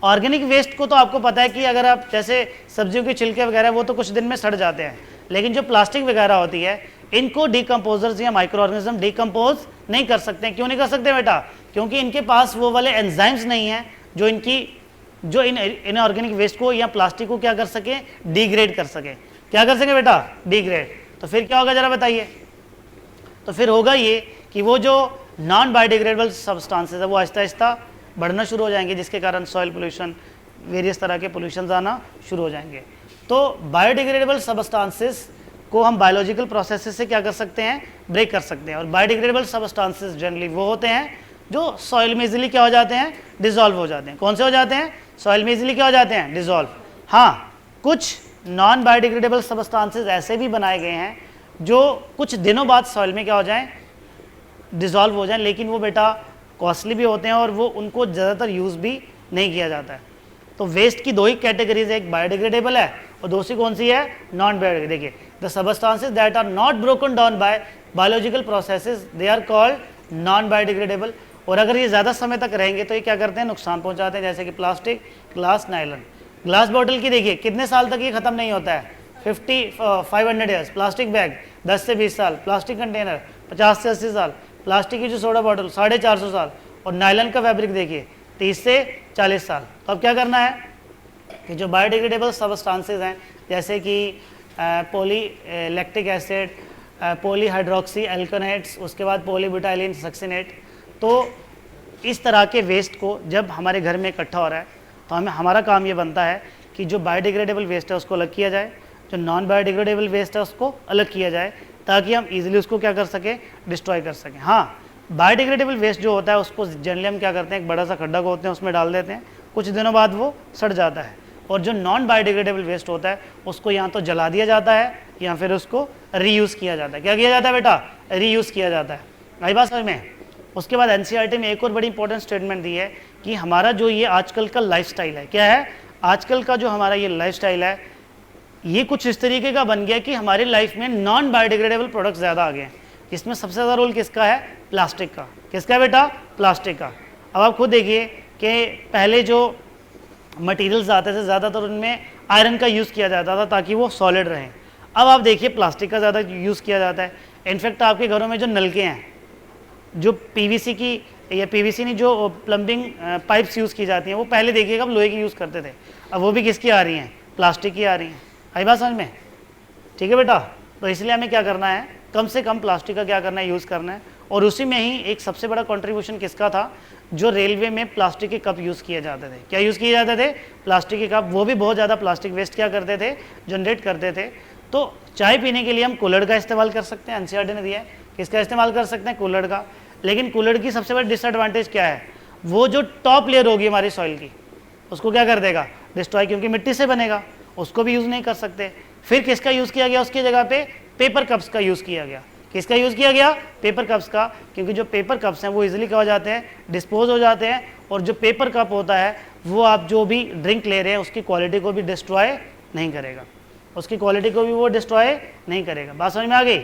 S1: ऑर्गेनिक वेस्ट को तो आपको पता है कि अगर आप जैसे सब्जियों के छिलके वगैरह वो तो कुछ दिन में सड़ जाते हैं, लेकिन जो प्लास्टिक वगैरह होती है इनको डिकम्पोजर्स या माइक्रो ऑर्गेनिज्म डिकम्पोज नहीं कर सकते हैं। क्यों नहीं कर सकते बेटा, क्योंकि इनके पास वो वाले एंजाइम्स नहीं हैं जो इन ऑर्गेनिक वेस्ट को या प्लास्टिक को क्या कर सके, डिग्रेड कर सके। क्या कर सके बेटा, डिग्रेड। तो फिर क्या होगा जरा बताइए। तो फिर होगा ये कि वो जो नॉन बायोडिग्रेडेबल सब्सटेंसेस है वो आहिस्ता आहिस्ता बढ़ना शुरू हो जाएंगे, जिसके कारण सॉइल पोल्यूशन, वेरियस तरह के पोल्यूशन आना शुरू हो जाएंगे। तो बायोडिग्रेडेबल सब्सटेंसेस को हम बायोलॉजिकल प्रोसेसेस से क्या कर सकते हैं, ब्रेक कर सकते हैं। और बायोडिग्रेडेबल सब्सटेंसेस जनरली वो होते हैं जो सॉइल में इजीली क्या हो जाते हैं, डिसॉल्व हो जाते हैं। कौन से हो जाते हैं, सॉइल में इजीली क्या हो जाते हैं, डिसॉल्व। हाँ, कुछ नॉन बायोडिग्रेडेबल सब्सटेंसेस ऐसे भी बनाए गए हैं जो कुछ दिनों बाद सॉइल में क्या हो जाएं, डिसॉल्व हो जाएं, लेकिन वो बेटा कॉस्टली भी होते हैं और वो उनको ज़्यादातर यूज़ भी नहीं किया जाता है। तो वेस्ट की दो ही कैटेगरीज है, एक बायोडिग्रेडेबल है और दूसरी कौन सी है, नॉन बायोडिग्रेडेबल। देखिए, the substances that are not broken down by biological processes they are called non biodegradable. और अगर ये ज़्यादा समय तक रहेंगे तो ये क्या करते हैं, नुकसान पहुंचाते हैं, जैसे कि plastic, glass, nylon. Glass bottle की देखिए कितने साल तक ये ख़त्म नहीं होता है, 500 ईयर्स। प्लास्टिक बैग 10 से 20 साल, प्लास्टिक कंटेनर 50 से 80 साल, प्लास्टिक की जो सोडा बॉटल 450 साल, और नायलॉन का फैब्रिक देखिए 30 से 40 साल। तो अब क्या करना है कि जो बायोडिग्रेडेबल सब्सटेंसेस हैं जैसे कि पॉली लैक्टिक एसिड, पॉलीहाइड्रोक्सी एल्कोनेट्स, उसके बाद पॉलीब्यूटाइलिन सक्सिनेट, तो इस तरह के वेस्ट को जब हमारे घर में इकट्ठा हो रहा है तो हमारा काम ये बनता है कि जो बायोडिग्रेडेबल वेस्ट है उसको अलग किया जाए, जो नॉन बायोडिग्रेडेबल वेस्ट है उसको अलग किया जाए, ताकि हम इजीली उसको क्या कर सकें, डिस्ट्रॉय कर सकें। हाँ, बायोडिग्रेडेबल वेस्ट जो होता है उसको जनरली हम क्या करते हैं, एक बड़ा सा खड्डा खोदते हैं, उसमें डाल देते हैं, कुछ दिनों बाद वो सड़ जाता है। और जो नॉन बायोडिग्रेडेबल वेस्ट होता है उसको या तो जला दिया जाता है या फिर उसको रीयूज़ किया जाता है। क्या किया जाता है बेटा, रीयूज़ किया जाता है। आई बात समझ में। उसके बाद एनसीईआरटी में एक और बड़ी इंपॉर्टेंट स्टेटमेंट दी है कि हमारा जो ये आजकल का लाइफस्टाइल है, क्या है, आजकल का जो हमारा ये लाइफस्टाइल है ये कुछ इस तरीके का बन गया कि हमारी लाइफ में नॉन बायोडिग्रेडेबल प्रोडक्ट्स ज़्यादा आ गए हैं। इसमें सबसे ज़्यादा रोल किसका है, प्लास्टिक का। किसका है बेटा, प्लास्टिक का। अब आप खुद देखिए कि पहले जो मटेरियल्स आते थे ज़्यादातर उनमें आयरन का यूज़ किया जाता था ताकि वो सॉलिड रहें। अब आप देखिए प्लास्टिक का ज़्यादा यूज़ किया जाता है। इनफैक्ट आपके घरों में जो नलके हैं, जो पीवीसी की या पीवीसी नहीं, जो प्लम्बिंग पाइप्स यूज़ की जाती हैं, वो पहले देखिएगा आप लोहे की यूज़ करते थे, अब वो भी किसकी आ रही हैं, प्लास्टिक की आ रही हैं। आई बात समझ में। ठीक है बेटा, तो इसलिए हमें क्या करना है, कम से कम प्लास्टिक का क्या करना है, यूज़ करना है। और उसी में ही एक सबसे बड़ा कंट्रीब्यूशन किसका था, जो रेलवे में प्लास्टिक के कप यूज़ किए जाते थे। क्या यूज़ किए जाते थे, प्लास्टिक के कप। वो भी बहुत ज़्यादा प्लास्टिक वेस्ट क्या करते थे, जनरेट करते थे। तो चाय पीने के लिए हम कुल्हड़ का इस्तेमाल कर सकते हैं, एनसीईआरटी ने दिया है। किसका इस्तेमाल कर सकते हैं? कुल्हड़ का। लेकिन कुल्हड़ की सबसे बड़ी डिसएडवांटेज क्या है? वो जो टॉप लेयर होगी हमारी सॉइल की, उसको क्या कर देगा? डिस्ट्रॉय, क्योंकि मिट्टी से बनेगा, उसको भी यूज़ नहीं कर सकते। फिर किसका यूज़ किया गया उसकी जगह पे? पेपर कप्स का यूज़ किया गया। किसका यूज़ किया गया? पेपर कप्स का, क्योंकि जो पेपर कप्स हैं वो इजीली क्या हो जाते हैं? डिस्पोज हो जाते हैं। और जो पेपर कप होता है वो आप जो भी ड्रिंक ले रहे हैं उसकी क्वालिटी को भी डिस्ट्रॉय नहीं करेगा, उसकी क्वालिटी को भी वो डिस्ट्रॉय नहीं करेगा। बात समझ में आ गई?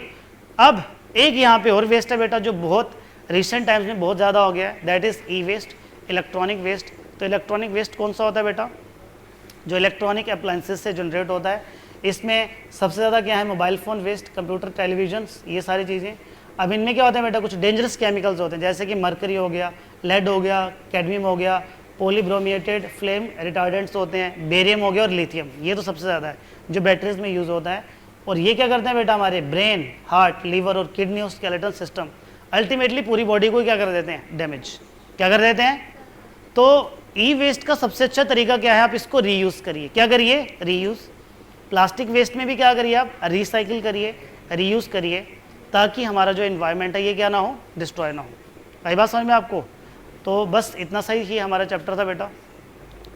S1: अब एक यहाँ पे और वेस्ट है बेटा जो बहुत रिसेंट टाइम्स में बहुत ज़्यादा हो गया है, that is e waste, electronic waste. तो इलेक्ट्रॉनिक वेस्ट कौन सा होता है बेटा? जो इलेक्ट्रॉनिक अप्लायंसेस से जनरेट होता है। इसमें सबसे ज़्यादा क्या है? Mobile phone waste, computer, televisions, ये सारी चीज़ें। अब इनमें क्या होता है बेटा? कुछ डेंजरस केमिकल्स होते हैं, जैसे कि मरकरी हो गया, लेड हो गया, कैडमियम हो गया, पॉलीब्रोमिएटेड फ्लेम रिटार्डेंट्स होते हैं, बेरियम हो गया और लिथियम। ये तो सबसे ज़्यादा है जो बैटरीज में यूज़ होता है। और ये क्या करते हैं बेटा? हमारे ब्रेन, हार्ट, लीवर और किडनी और स्केलेटल सिस्टम, अल्टीमेटली पूरी बॉडी को क्या कर देते हैं? डैमेज। क्या कर देते हैं? तो ई वेस्ट का सबसे अच्छा तरीका क्या है? आप इसको रीयूज़ करिए। क्या करिए? रीयूज़। प्लास्टिक वेस्ट में भी क्या करिए? आप रिसाइकिल करिए, रीयूज़ करिए, ताकि हमारा जो एनवायरनमेंट है ये क्या ना हो? डिस्ट्रॉय ना हो। आई बात समझ में आपको? तो बस इतना सही ही हमारा चैप्टर था बेटा।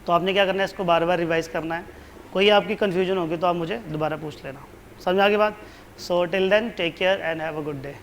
S1: तो आपने क्या करना है? इसको बार बार रिवाइज करना है। कोई आपकी कन्फ्यूजन होगी तो आप मुझे दोबारा पूछ लेना। समझ में आ गई बात? So till then take care and have a good day.